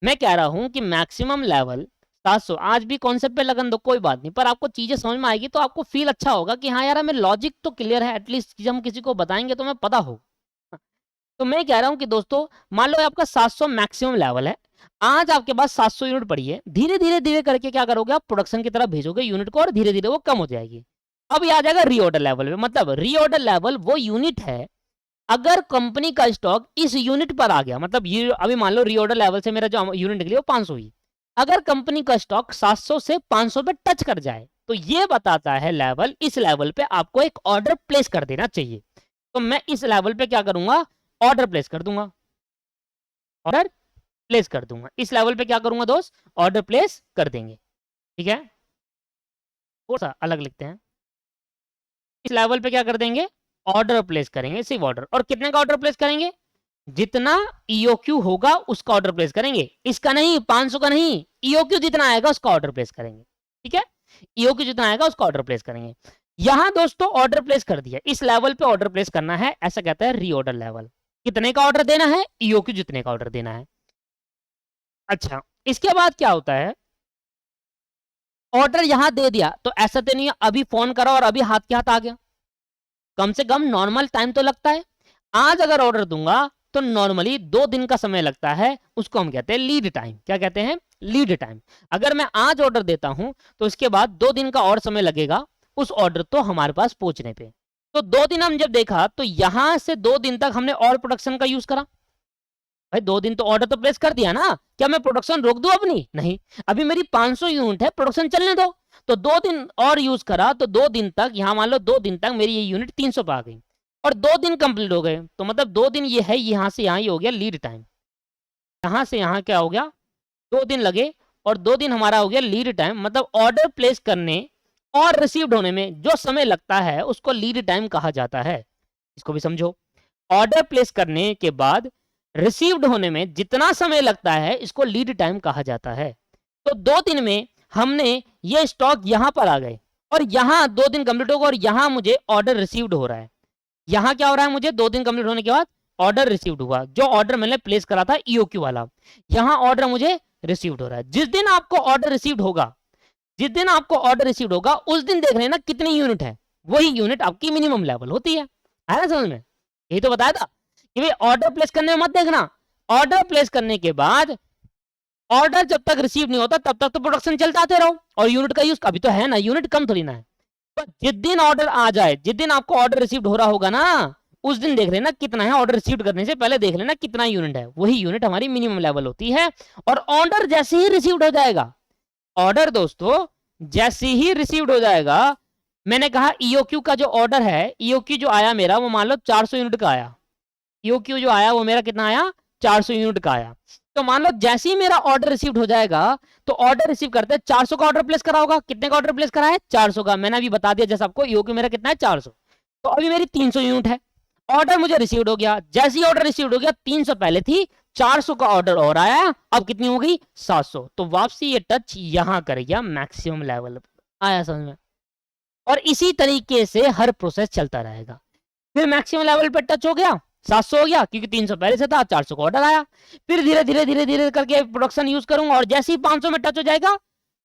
Speaker 1: मैं कह रहा हूँ कि मैक्सिमम लेवल 700, आज भी कॉन्सेप्ट पे लगन दो कोई बात नहीं, पर आपको चीजें समझ में आएगी तो आपको फील अच्छा होगा कि हाँ यार हमें लॉजिक तो क्लियर है, एटलीस्ट जब हम किसी को बताएंगे तो हमें पता हो। तो मैं कह रहा हूँ कि दोस्तों मान लो आपका 700 मैक्सिमम लेवल है, आज आपके पास 700 यूनिट पड़ी है, धीरे धीरे करके क्या करोगे आप, प्रोडक्शन की तरफ भेजोगे यूनिट को और धीरे धीरे वो कम हो जाएगी। अब ये आ जाएगा रीऑर्डर लेवल में। मतलब रीऑर्डर लेवल वो यूनिट है, अगर कंपनी का स्टॉक इस यूनिट पर आ गया, मतलब ये अभी मान लो रीऑर्डर लेवल से मेरा जो यूनिट निकली वो 500 हुई, अगर कंपनी का स्टॉक 700 से 500 पे टच कर जाए तो ये बताता है लेवल, इस लेवल पे आपको एक ऑर्डर प्लेस कर देना चाहिए। तो मैं इस लेवल पे क्या करूंगा, ऑर्डर प्लेस कर दूंगा, ऑर्डर प्लेस कर दूंगा। इस लेवल पे क्या करूंगा दोस्त, ऑर्डर प्लेस कर देंगे, ठीक है। थोड़ा सा अलग लिखते हैं, इस लेवल पे क्या कर देंगे, ऑर्डर प्लेस करेंगे, सिर्फ ऑर्डर। और कितने का ऑर्डर प्लेस करेंगे, जितना ईओक्यू होगा उसका ऑर्डर प्लेस करेंगे, इसका नहीं, 500 का नहीं, ईओक्यू जितना आएगा उसका ऑर्डर प्लेस करेंगे, ठीक है। ईओक्यू जितना आएगा उसका ऑर्डर प्लेस करेंगे। यहां दोस्तों ऑर्डर प्लेस कर दिया, इस लेवल पे ऑर्डर प्लेस करना है, ऐसा कहता है रीऑर्डर लेवल। कितने का ऑर्डर देना है, ईओक्यू जितने का ऑर्डर देना है। अच्छा, इसके बाद क्या होता है, ऑर्डर यहां दे दिया तो ऐसा तो नहीं है अभी फोन करा और अभी हाथ के हाथ आ गया, कम से कम नॉर्मल टाइम तो लगता है। आज अगर ऑर्डर दूंगा तो नॉर्मली 2 दिन का समय लगता है, उसको हम कहते हैं लीड टाइम। क्या कहते हैं? Lead time. अगर मैं आज ऑर्डर देता हूं तो इसके बाद 2 दिन का और समय लगेगा उस ऑर्डर तो हमारे पास पहुंचने पे। तो 2 दिन हम जब देखा तो यहां से 2 दिन तक हमने और प्रोडक्शन का यूज करा। भाई 2 दिन तो ऑर्डर तो प्लेस कर दिया ना, क्या मैं प्रोडक्शन रोक दूं अपनी? नहीं, अभी मेरी 500 यूनिट है, प्रोडक्शन चलने दो। तो 2 दिन और यूज करा तो 2 दिन तक, यहां मान लो 2 दिन तक मेरी ये यूनिट 300 पे आ गई और 2 दिन कंप्लीट हो गए। तो मतलब 2 दिन ये है, यहां से यहां ही हो गया लीड टाइम। यहां से यहां क्या हो गया? 2 दिन लगे और 2 दिन हमारा हो गया लीड टाइम। मतलब ऑर्डर प्लेस करने और रिसीव्ड होने में जो समय लगता है उसको लीड टाइम कहा जाता है। इसको भी समझो, ऑर्डर प्लेस करने के बाद रिसीव्ड होने में जितना समय लगता है इसको लीड टाइम कहा जाता है। तो 2 दिन में हमने ये स्टॉक यहां पर आ गए और यहां 2 दिन कंप्लीट होगा और यहां मुझे ऑर्डर रिसीव्ड हो रहा है। यहां क्या हो रहा है? मुझे 2 दिन कंप्लीट होने के बाद ऑर्डर रिसीव्ड हुआ, जो ऑर्डर मैंने प्लेस करा था ईओक्यू वाला, यहां ऑर्डर मुझे रिसीव्ड हो रहा है। जिस दिन आपको ऑर्डर रिसीव्ड होगा, जिस दिन आपको ऑर्डर रिसीव्ड होगा उस दिन देख लेना कितनी यूनिट है, वही यूनिट आपकी मिनिमम लेवल होती है। आया ना समझ में? यही तो बताया था कि भाई ऑर्डर प्लेस करने में मत देखना, ऑर्डर प्लेस करने के बाद ऑर्डर जब तक रिसीव नहीं होता तब तक तो प्रोडक्शन चलता आते रहो और यूनिट का यूज अभी तो है ना, यूनिट कम थोड़ी ना है। पर जिस दिन ऑर्डर आ जाए, जिस दिन आपको ऑर्डर रिसीव्ड हो रहा होगा ना, उस दिन देख लेना कितना है, ऑर्डर रिसीव करने से पहले देख लेना कितना यूनिट है, वही यूनिट हमारी मिनिमम लेवल होती है। और ऑर्डर जैसे ही रिसीव्ड हो जाएगा, ऑर्डर दोस्तों जैसे ही रिसीव्ड हो जाएगा, मैंने कहा ईओक्यू का जो ऑर्डर है, ईओक्यू जो आया मेरा वो मान लो 400 यूनिट का आया। ईओक्यू जो आया वो मेरा कितना आया? 400 यूनिट का आया। तो मान लो जैसे ही मेरा ऑर्डर रिसीव्ड हो जाएगा, तो ऑर्डर रिसीव करते 400 का ऑर्डर प्लेस करा होगा। कितने का ऑर्डर प्लेस करा है? 400 का। मैंने अभी बता दिया जैसे आपको, ईओक्यू मेरा कितना है? 400। तो अभी मेरी 300 यूनिट है, ऑर्डर मुझे रिसीव्ड हो गया। जैसे ही ऑर्डर रिसीव्ड हो गया, 300 पहले थी, 400 का ऑर्डर और आया, अब कितनी हो गई? 700। तो वापसी ये टच यहां कर गया मैक्सिमम लेवल। आया समझ में? और इसी तरीके से हर प्रोसेस चलता रहेगा। फिर मैक्सिमम लेवल पे टच हो गया, 700 हो गया क्योंकि 300 पहले से था, 400 का ऑर्डर आया। फिर धीरे धीरे धीरे धीरे करके प्रोडक्शन यूज करूंगा और जैसे ही 500 में टच हो जाएगा,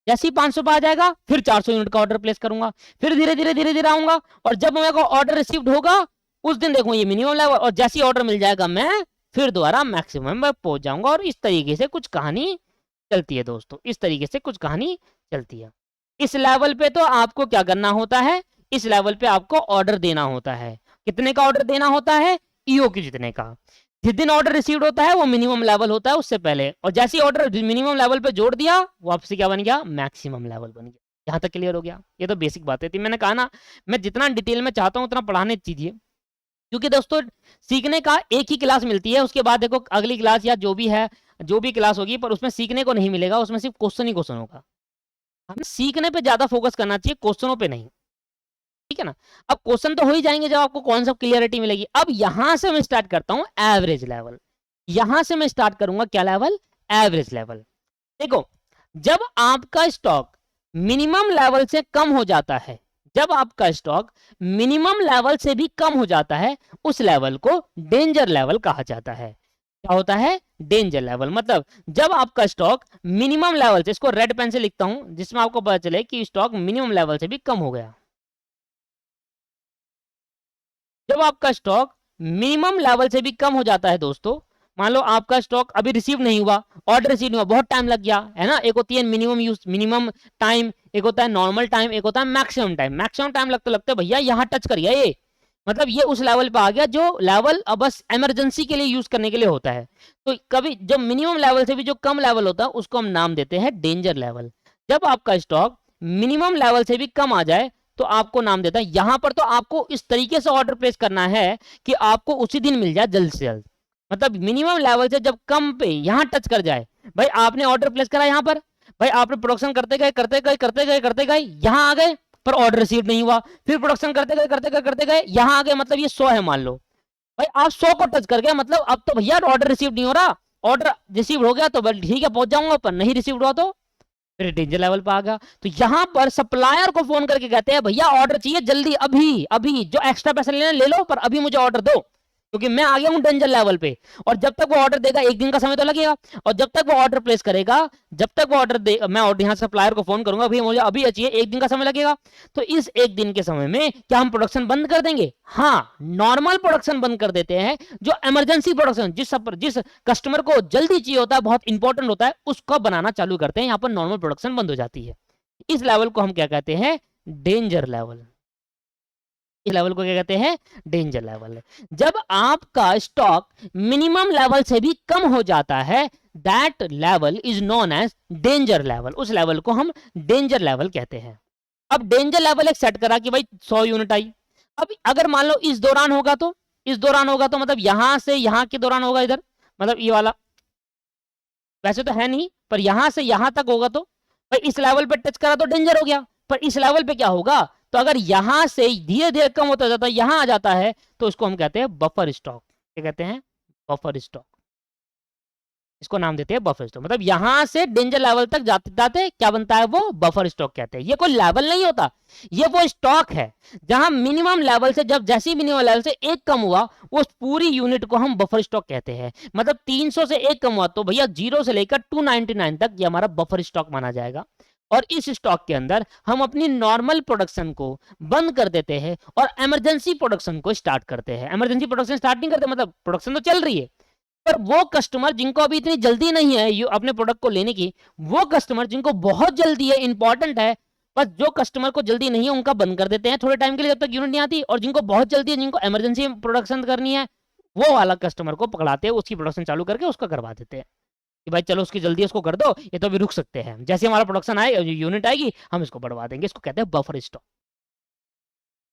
Speaker 1: जैसे ही 500 पे आ जाएगा, फिर 400 यूनिट का ऑर्डर प्लेस करूंगा। फिर धीरे धीरे धीरे धीरे आऊंगा और जब मेरे को ऑर्डर रिसीव्ड होगा उस दिन देखो ये मिनिमम लेवल, और जैसे ही ऑर्डर मिल जाएगा मैं फिर दोबारा मैक्सिमम में पहुंच जाऊंगा। और इस तरीके से कुछ कहानी चलती है दोस्तों, इस तरीके से कुछ कहानी चलती है। इस लेवल पे तो आपको क्या करना होता है? इस लेवल पे आपको ऑर्डर देना होता है। कितने का ऑर्डर देना होता है? ईओक्यू जितने का। जिस दिन ऑर्डर रिसीव्ड होता है वो मिनिमम लेवल होता है उससे पहले, और जैसे ही ऑर्डर मिनिमम लेवल पे जोड़ दिया वापसी क्या बन गया? मैक्सिमम लेवल बन गया। यहां तक क्लियर हो गया? ये तो बेसिक बातें थी। मैंने कहा ना मैं जितना डिटेल में चाहता हूं उतना पढ़ाने दीजिए, क्योंकि दोस्तों सीखने का एक ही क्लास मिलती है, उसके बाद देखो अगली क्लास या जो भी है, जो भी क्लास होगी, पर उसमें सीखने को नहीं मिलेगा, उसमें सिर्फ क्वेश्चन ही क्वेश्चन होगा। हमें सीखने पे ज्यादा फोकस करना चाहिए, क्वेश्चनों पे नहीं। ठीक है ना? अब क्वेश्चन तो हो ही जाएंगे जब आपको कॉन्सेप्ट क्लियरिटी मिलेगी। अब यहां से मैं स्टार्ट करता हूं एवरेज लेवल। यहां से मैं स्टार्ट करूंगा क्या लेवल? Average level. देखो जब आपका स्टॉक मिनिमम लेवल से कम हो जाता है, जब आपका स्टॉक मिनिमम लेवल से भी कम हो जाता है, उस लेवल को डेंजर लेवल कहा जाता है। क्या होता है? Danger level. मतलब जब आपका स्टॉक मिनिमम लेवल से, इसको रेड पेन से लिखता हूं जिसमें आपको पता चले कि स्टॉक मिनिमम लेवल से भी कम हो गया। जब आपका स्टॉक मिनिमम लेवल से भी कम हो जाता है दोस्तों, मान लो आपका स्टॉक अभी रिसीव नहीं हुआ, ऑर्डर रिसीव नहीं हुआ, बहुत टाइम लग गया है ना। एक होती है मिनिमम यूज, मिनिमम टाइम, एक होता है नॉर्मल टाइम, एक होता है मैक्सिमम टाइम। मैक्सिमम टाइम लगते लगते भैया यहाँ टच कर गया ये, मतलब ये उस लेवल पे आ गया जो लेवल अब बस इमरजेंसी के लिए यूज करने के लिए होता है। तो कभी जब मिनिमम लेवल से भी जो कम लेवल होता है उसको हम नाम देते हैं डेंजर लेवल। जब आपका स्टॉक मिनिमम लेवल से भी कम आ जाए तो आपको नाम देता है, यहां पर तो आपको इस तरीके से ऑर्डर प्लेस करना है कि आपको उसी दिन मिल जाए जल्द से जल्द। मतलब मिनिमम लेवल से जब कम पे यहां टच कर जाए, भाई आपने ऑर्डर प्लेस करा यहां पर, भाई आपने प्रोडक्शन करते गए करते गए करते गए करते गए, यहां आ गए पर ऑर्डर रिसीव नहीं हुआ, फिर प्रोडक्शन करते गए करते गए करते गए, यहां आ गए, मतलब ये 100 है मान लो, भाई आप 100 को टच कर गए, मतलब अब तो भैया ऑर्डर रिसीव नहीं हो रहा, ऑर्डर रिसीव हो गया तो ठीक है पहुंच जाऊंगा, पर नहीं रिसीव हुआ तो फिर डेंजर लेवल पे आ गया। तो यहां पर सप्लायर को फोन करके कहते हैं भैया ऑर्डर चाहिए जल्दी, अभी अभी जो एक्स्ट्रा पैसे लेना ले लो पर अभी मुझे ऑर्डर दो। क्योंकि मैं आ गया हूं डेंजर लेवल पे, और जब तक वो ऑर्डर देगा 1 दिन का समय तो लगेगा, और जब तक वो ऑर्डर प्लेस करेगा, जब तक वो ऑर्डर दे, मैं ऑर्डर यहाँ सप्लायर को फोन करूंगा, भैया मुझे अभी चाहिए, 1 दिन का समय लगेगा। तो इस 1 दिन के समय में क्या हम प्रोडक्शन बंद कर देंगे? हाँ, नॉर्मल प्रोडक्शन बंद कर देते हैं। जो इमरजेंसी प्रोडक्शन, जिस कस्टमर को जल्दी चाहिए होता है, बहुत इंपॉर्टेंट होता है, उसको बनाना चालू करते हैं, यहाँ पर नॉर्मल प्रोडक्शन बंद हो जाती है। इस लेवल को हम क्या कहते हैं? Danger level. इस लेवल को क्या कहते हैं? Danger level. जब आपका स्टॉक मिनिमम लेवल से भी कम हो जाता है, that level is known as danger level. उस लेवल को हम डेंजर लेवल कहते हैं। अब डेंजर लेवल एक सेट करा कि भाई 100 यूनिट आई। अब अगर मान लो इस दौरान होगा तो, इस दौरान होगा तो मतलब यहां से यहां के दौरान होगा, इधर मतलब ये वाला वैसे तो है नहीं, पर यहां से यहां तक होगा तो भाई इस लेवल पे टच करा तो डेंजर हो गया। पर इस लेवल पे क्या होगा? तो अगर यहां से धीरे धीरे कम होता जाता है, यहां आ जाता है, तो इसको हम कहते हैं बफर स्टॉक। क्या कहते हैं? Buffer stock. इसको नाम देते हैं बफर स्टॉक। मतलब यहां से डेंजर लेवल तक जाते जाते क्या बनता है? वो बफर स्टॉक कहते हैं। ये कोई लेवल नहीं होता, ये वो स्टॉक है जहां मिनिमम लेवल से, जब जैसी मिनिमम लेवल से 1 कम हुआ, उस पूरी यूनिट को हम बफर स्टॉक कहते हैं। मतलब 300 से 1 कम हुआ तो भैया 0 से लेकर 299 तक ये हमारा बफर स्टॉक माना जाएगा। और इस स्टॉक के अंदर हम अपनी नॉर्मल प्रोडक्शन को बंद कर देते हैं और इमरजेंसी प्रोडक्शन को स्टार्ट करते हैं। इमरजेंसी प्रोडक्शन स्टार्ट नहीं करते, मतलब प्रोडक्शन तो चल रही है, पर वो कस्टमर जिनको अभी इतनी जल्दी नहीं है अपने प्रोडक्ट को लेने की, वो कस्टमर जिनको बहुत जल्दी है, इंपॉर्टेंट है, बस जो कस्टमर को जल्दी नहीं है उनका बंद कर देते हैं थोड़े टाइम के लिए, जब तक यूनिट नहीं आती। और जिनको बहुत जल्दी है, जिनको इमरजेंसी प्रोडक्शन करनी है, वो वाला कस्टमर को पकड़ाते हैं, उसकी प्रोडक्शन चालू करके उसका करवा देते हैं कि भाई चलो उसकी जल्दी उसको कर दो, ये तो अभी रुक सकते हैं, जैसे हमारा प्रोडक्शन आए, यूनिट आएगी, हम इसको बढ़वा देंगे। इसको कहते हैं बफर स्टॉक।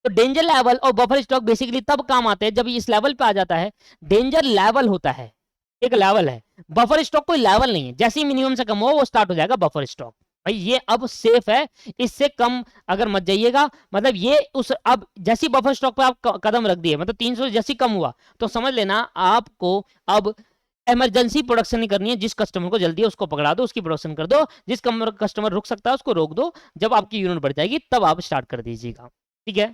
Speaker 1: तो डेंजर लेवल और बफर स्टॉक बेसिकली तब काम आते हैं जब इस लेवल पे आ जाता है। डेंजर लेवल होता है, एक लेवल है, बफर स्टॉक कोई लेवल नहीं है। जैसे ही मिनिमम से कम हो वो स्टार्ट हो जाएगा बफर स्टॉक। भाई ये अब सेफ है, इससे कम अगर मत जाइएगा। मतलब ये उस, अब जैसी बफर स्टॉक पे आप कदम रख दिए, मतलब 300 जैसी कम हुआ, तो समझ लेना आपको अब इमरजेंसी प्रोडक्शन नहीं करनी है। जिस कस्टमर को जल्दी है उसको पकड़ा दो, उसकी प्रोडक्शन कर दो। जिस कस्टमर रुक सकता है उसको रोक दो। जब आपकी यूनिट बढ़ जाएगी तब आप स्टार्ट कर दीजिएगा। ठीक है,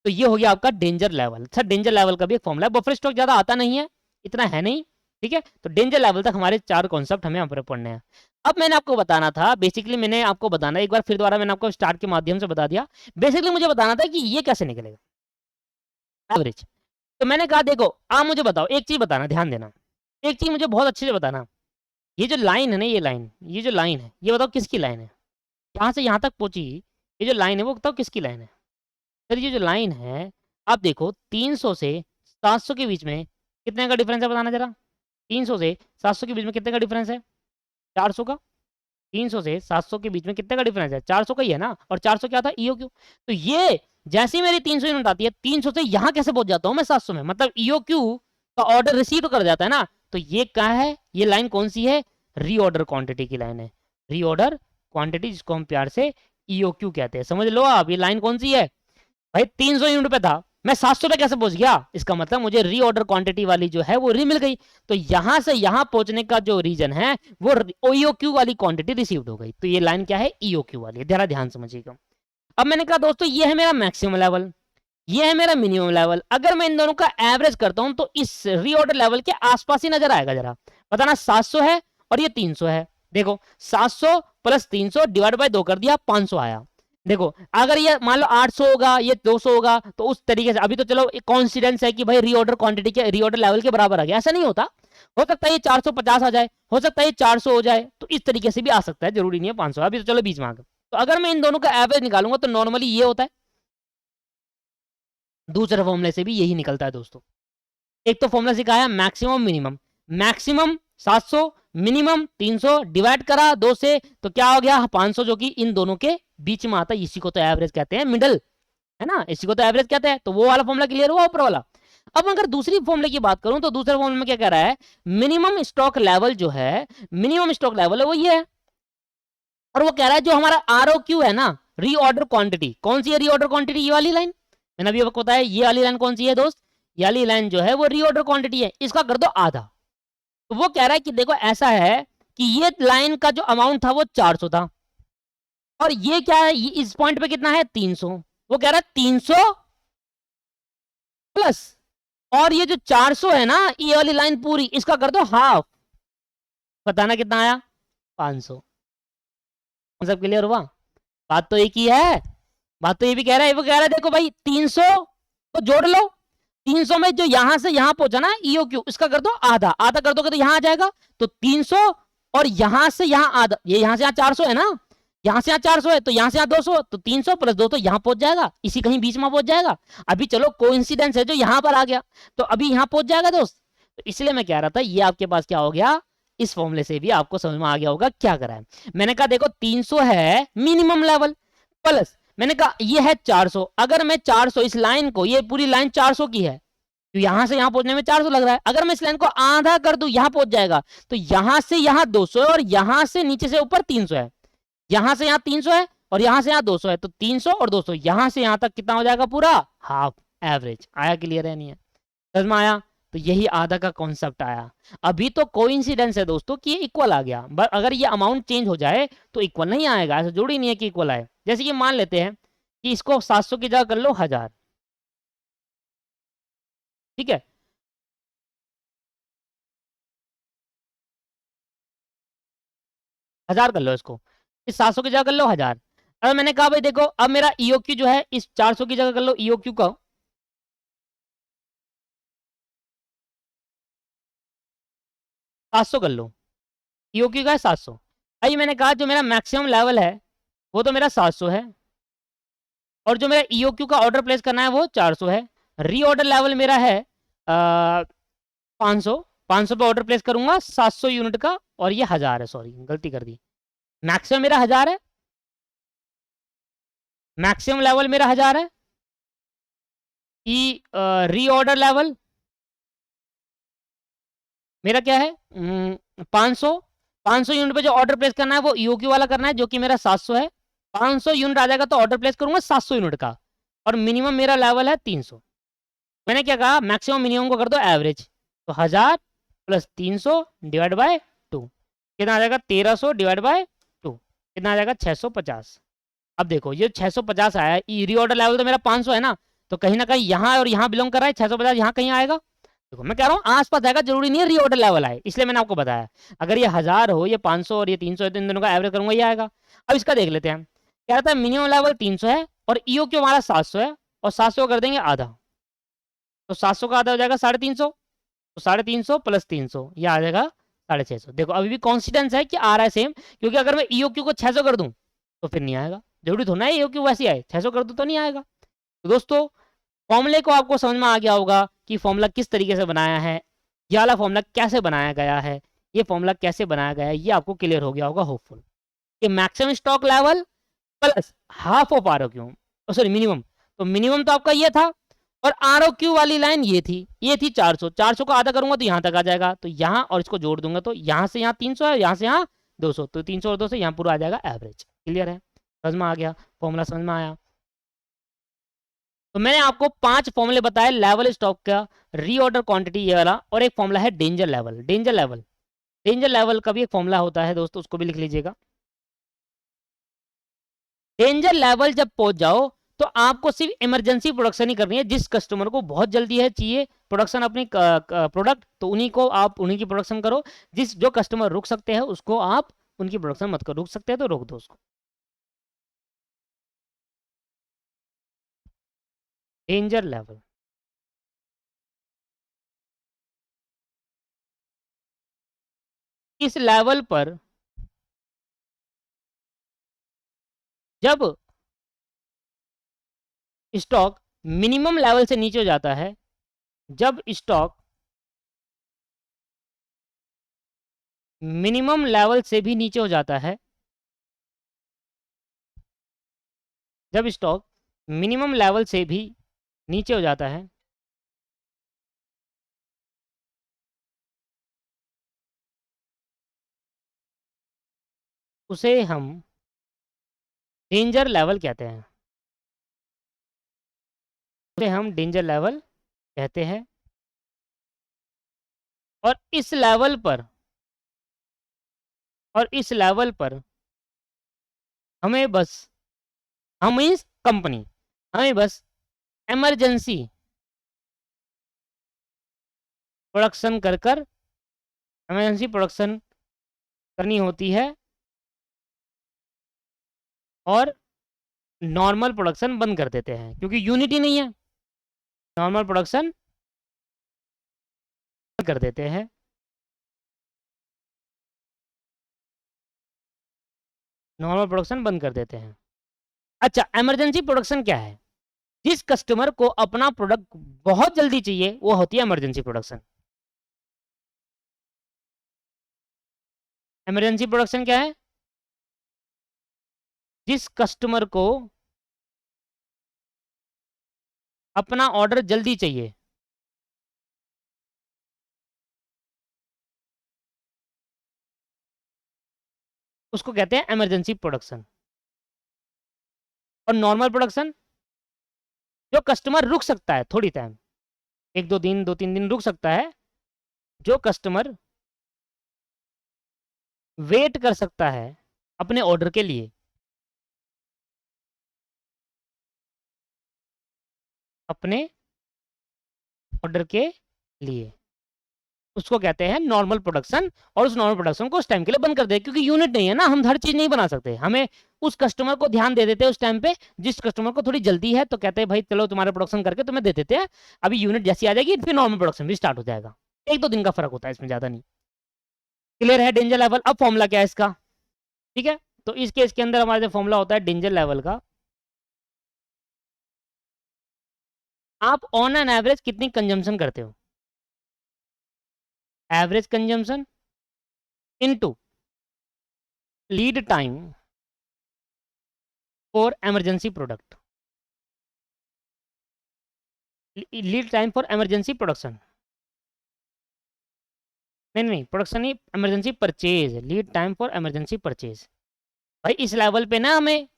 Speaker 1: तो ये हो गया आपका डेंजर लेवल। अच्छा, डेंजर लेवल का भी एक फॉर्मूला है। बफर स्टॉक ज्यादा आता नहीं है, इतना है नहीं। ठीक है, तो डेंजर लेवल तक हमारे 4 कॉन्सेप्ट हमें यहाँ पर पढ़ने हैं। अब मैंने आपको बताना था, बेसिकली मैंने आपको बताना, एक बार फिर दोबारा मैंने आपको स्टार्ट के माध्यम से बता दिया। बेसिकली मुझे बताना था कि ये कैसे निकलेगा एवरेज। तो मैंने कहा देखो आप मुझे बताओ, एक चीज बताना, ध्यान देना, एक चीज मुझे बहुत अच्छे से बताना। ये जो लाइन है ना, ये जो लाइन है, ये बताओ किसकी लाइन है? यहाँ से यहाँ तक पहुंची, ये जो लाइन है वो बताओ किसकी लाइन है? सर ये जो लाइन है, आप देखो 300 से 700 के बीच में कितने का डिफरेंस है, बताना जरा। 300 से 700 के बीच में कितने का डिफरेंस है? 400 का। 300 से 700 के बीच में कितने का डिफरेंस है? 400 का ही है ना। और 400 क्या था? EO Q. तो ये जैसे ही मेरी 300 यूनिट आती है, 300 से यहाँ कैसे पहुंच जाता हूँ मैं 700 में? मतलब ईओ क्यू का ऑर्डर रिसीव कर जाता है ना। तो ये क्या है? ये लाइन कौन सी है? रीऑर्डर क्वांटिटी की लाइन है। रीऑर्डर क्वांटिटी, जिसको हम प्यार से ईओ क्यू कहते हैं। समझ लो आप, ये लाइन कौन सी है? भाई 300 यूनिट पे था, मैं 700 पे कैसे पहुंच गया? इसका मतलब मुझे रीऑर्डर क्वांटिटी वाली जो है वो री मिल गई। तो यहां से यहां पहुंचने का जो रीजन है वो ईओक्यू वाली क्वांटिटी रिसीव्ड हो गई। तो ये लाइन क्या है? ईओक्यू वाली। जरा ध्यान समझिएगा। अब मैंने कहा दोस्तों ये है मेरा मैक्सिमम लेवल, ये है मेरा मिनिमम लेवल। अगर मैं इन दोनों का एवरेज करता हूं तो इस रीऑर्डर लेवल के आसपास ही नजर आएगा। जरा बताना, 700 है और ये 300 है। देखो 700 प्लस 300 डिवाइड बाय 2 कर दिया, 500 आया। देखो अगर ये मान लो 800 होगा, ये 200 होगा, तो उस तरीके से अभी तो चलो कॉन्फिडेंस है कि भाई रीऑर्डर क्वांटिटी के, रीऑर्डर लेवल के बराबर आ गया। ऐसा नहीं होता, हो सकता है ये 450 आ जाए, हो सकता है ये 400 हो जाए, तो इस तरीके से भी आ सकता है, जरूरी नहीं है 500। अभी तो चलो बीच में आ गया। तो अगर मैं इन दोनों का एवरेज निकालूंगा तो नॉर्मली ये होता है। दूसरे फॉर्मूले से भी यही निकलता है दोस्तों। एक तो फॉर्मूला सिखाया maximum minimum, maximum 700, minimum 300, divide करा 2 से तो क्या हो गया? 500, जो कि इन दोनों के बीच में आता है। इसी को तो एवरेज कहते हैं, मिडल, है ना, इसी को तो एवरेज कहते हैं। तो वो वाला फॉर्मूला क्लियर हुआ, ऊपर वाला। अब अगर दूसरी फॉर्मूले की बात करूं तो दूसरे फॉर्मूले में क्या कह रहा है? मिनिमम स्टॉक लेवल जो है, मिनिमम स्टॉक लेवल है वो ये है। और वो कह रहा है जो हमारा आरओक्यू है ना, रीऑर्डर क्वांटिटी, कौन सी है रीऑर्डर क्वांटिटी? ये वाली लाइन मैंने अभी आपको बताया। ये वाली लाइन कौन सी है दोस्त? ये वाली लाइन जो है वो रीऑर्डर क्वांटिटी है। इसका कर दो आधा। तो वो कह रहा है कि देखो ऐसा है कि ये लाइन का जो अमाउंट था वो 400 था, और ये क्या है, ये इस पॉइंट पे कितना है? 300। वो कह रहा है 300 प्लस और ये जो 400 है ना, ये वाली लाइन पूरी, इसका कर दो हाफ, बताना कितना आया, 500। सब क्लियर हुआ? बात तो एक ही है, बात तो ये भी कह रहा है, वो कह रहा है देखो भाई 300 तो जोड़ लो, 300 में जो यहां से यहां पहुंचा ना ईओक्यू, इसका कर दो आधा, आधा कर दोगे तो यहां आ जाएगा, तो 300 और यहां से यहां आधा, ये यहां से यहां 400 है ना, यहां से यहां 400 है, तो यहां से यहां 200, तो 300 प्लस 200 यहां पहुंच जाएगा, इसी कहीं बीच में पहुंच जाएगा। अभी चलो कोइंसिडेंस है जो यहां पर आ गया, तो अभी यहां पहुंच जाएगा दोस्त। तो इसलिए मैं कह रहा था ये आपके पास क्या हो गया, इस फॉर्मूले से भी आपको समझ में आ गया होगा क्या करा है। मैंने कहा देखो 300 है मिनिमम लेवल, प्लस मैंने कहा ये है 400, अगर मैं 400 इस लाइन को, ये पूरी लाइन 400 की है, तो यहां से यहां पहुंचने में 400 लग रहा है, अगर मैं इस लाइन को आधा कर दूं यहां पहुंच जाएगा, तो यहां से यहां 200 है और यहां से नीचे से ऊपर 300 है, यहां से यहां 300 है और यहां से यहां 200 है, तो 300 और 200 यहां से यहां तक कितना हो जाएगा पूरा हाफ एवरेज। आया क्लियर है नहीं है, समझ में आया? तो यही आधा का कॉन्सेप्ट आया। अभी तो कोइंसिडेंस है दोस्तों कि ये इक्वल आ गया, बट अगर ये अमाउंट चेंज हो जाए तो इक्वल नहीं आएगा, ऐसा जरूरी नहीं है कि इक्वल आए। जैसे कि मान लेते हैं कि इसको 700 की जगह कर लो 1000, ठीक है, 1000 कर लो इसको, इस 700 की जगह कर लो 1000। अब मैंने कहा भाई देखो अब मेरा ईओक्यू जो है इस 400 की जगह कर लो ईओक्यू का 700 कर लो, ईओक्यू का है 700। भाई मैंने कहा जो मेरा मैक्सिमम लेवल है वो तो मेरा 700 है, और जो मेरा ईओक्यू का ऑर्डर प्लेस करना है वो 400 है। रीऑर्डर लेवल मेरा है 500, 500 पे ऑर्डर प्लेस करूंगा 700 यूनिट का, और ये 1000 है, सॉरी गलती कर दी, मैक्सिमम मेरा 1000 है, मैक्सिमम लेवल मेरा 1000 है। ई रीऑर्डर लेवल मेरा क्या है 500, 500 यूनिट पे जो ऑर्डर प्लेस करना है वो ईओक्यू वाला करना है जो कि मेरा 700 है, 500 यूनिट आ जाएगा तो ऑर्डर प्लेस करूंगा 700 यूनिट का, और मिनिमम मेरा लेवल है 300। मैंने क्या कहा मैक्सिमम मिनिमम को कर दो एवरेज, तो 1000 प्लस 300 डिवाइड बाय 2 कितना आ जाएगा, 1300 डिवाइड बाय 2 कितना आ जाएगा 650। अब देखो ये 650 आया है, रीऑर्डर लेवल तो मेरा 500 है ना, तो कहीं ना कहीं यहाँ और यहाँ बिलोंग कर रहा है, 650 यहाँ कहीं आएगा। देखो मैं कह रहा हूँ आसपास आएगा, जरूरी नहीं है रीऑर्डर लेवल आए, इसलिए मैंने आपको बताया अगर ये 1000 हो, ये 500 और ये 300 है, तो इन दोनों का एवरेज करूंगा ये आएगा। अब इसका देख लेते हैं, क्या रहता है मिनिमम लेवल 300 है और ईओ क्यू हमारा 700 है, और 700 कर देंगे आधा, तो 700 का आधा हो जाएगा 350, तो 350 प्लस 300 ये आ जाएगा 650। देखो अभी भी कॉन्सिडेंस है कि आ रहा है सेम, क्योंकि अगर मैं ईओ क्यू को 600 कर दूं तो फिर नहीं आएगा, जरूरी थोड़ा है ईओ क्यू वैसे आए, 600 कर दूं तो नहीं आएगा। तो दोस्तों फॉर्मूले को आपको समझ में आ गया होगा कि फॉर्मूला किस तरीके से बनाया है, ये वाला फॉर्मूला कैसे बनाया गया है, ये फॉर्मूला कैसे बनाया गया है, ये आपको क्लियर हो गया होगा होपफुल। कि maximum stock level plus half of R O Q, sorry minimum, तो मिनिमम तो आपका ये था, और आर ओ क्यू वाली लाइन ये थी 400, 400 को आधा करूंगा तो यहाँ तक आ जाएगा, तो यहाँ और इसको जोड़ दूंगा तो यहाँ से यहाँ 300 है, यहाँ से यहाँ 200, तो 300 और 200 यहाँ पूरा आ जाएगा एवरेज। क्लियर है, समझ में आ गया, फॉर्मूला समझ में आया? तो मैंने आपको 5 फॉर्मूले बताए लेवल स्टॉक का, रीऑर्डर क्वांटिटी ये वाला, और एक फॉर्मूला है danger level. Danger level, danger level का भी एक फॉर्मूला होता है दोस्तों, उसको भी लिख लीजिएगा। डेंजर लेवल जब पहुंच जाओ तो आपको सिर्फ इमरजेंसी प्रोडक्शन ही करनी है, जिस कस्टमर को बहुत जल्दी है चाहिए प्रोडक्शन अपनी प्रोडक्ट, तो उन्हीं को आप उन्हीं की प्रोडक्शन करो। जिस जो कस्टमर रुक सकते हैं उसको आप उनकी प्रोडक्शन मत करो, रुक सकते हैं तो रोक दो उसको। डेंजर लेवल, इस लेवल पर जब स्टॉक मिनिमम लेवल से नीचे हो जाता है, जब स्टॉक मिनिमम लेवल से भी नीचे हो जाता है, जब स्टॉक मिनिमम लेवल से भी नीचे हो जाता है, उसे हम डेंजर लेवल कहते हैं, उसे हम डेंजर लेवल कहते हैं। और इस लेवल पर, और इस लेवल पर हमें बस, हम इस कंपनी, हमें बस इमरजेंसी प्रोडक्शन कर कर इमरजेंसी प्रोडक्शन करनी होती है और नॉर्मल प्रोडक्शन बंद कर देते हैं क्योंकि यूनिट ही नहीं है। नॉर्मल प्रोडक्शन कर देते हैं। नॉर्मल प्रोडक्शन बंद कर देते हैं। अच्छा, इमरजेंसी प्रोडक्शन क्या है? जिस कस्टमर को अपना प्रोडक्ट बहुत जल्दी चाहिए वो होती है इमरजेंसी प्रोडक्शन। इमरजेंसी प्रोडक्शन क्या है? जिस कस्टमर को अपना ऑर्डर जल्दी चाहिए, उसको कहते हैं इमरजेंसी प्रोडक्शन। और नॉर्मल प्रोडक्शन, जो कस्टमर रुक सकता है थोड़ी टाइम, 1-2 दिन 2-3 दिन रुक सकता है, जो कस्टमर वेट कर सकता है अपने ऑर्डर के लिए, अपने ऑर्डर के लिए, उसको कहते हैं नॉर्मल प्रोडक्शन। और उस नॉर्मल प्रोडक्शन को उस टाइम के लिए बंद कर दे, क्योंकि यूनिट नहीं है ना, हम हर चीज नहीं बना सकते। हमें उस कस्टमर को ध्यान दे देते हैं उस टाइम पे, जिस कस्टमर को थोड़ी जल्दी है, तो कहते हैं भाई चलो तुम्हारे प्रोडक्शन करके तुम्हें दे देते हैं, अभी यूनिट जैसी आ जाएगी फिर नॉर्मल प्रोडक्शन भी स्टार्ट हो जाएगा। 1-2 दिन का फर्क होता है, इसमें ज्यादा नहीं। क्लियर है डेंजर लेवल? अब फॉर्मूला क्या है इसका? ठीक है, तो इस केस के अंदर हमारा जो फॉर्मूला होता है डेंजर लेवल का, आप ऑन एन एवरेज कितनी कंजम्पशन करते हो? Average consumption into lead time for emergency product, lead time for emergency production, नहीं प्रोडक्शन नहीं, emergency purchase, lead time for emergency purchase. भाई इस लेवल पे ना हमें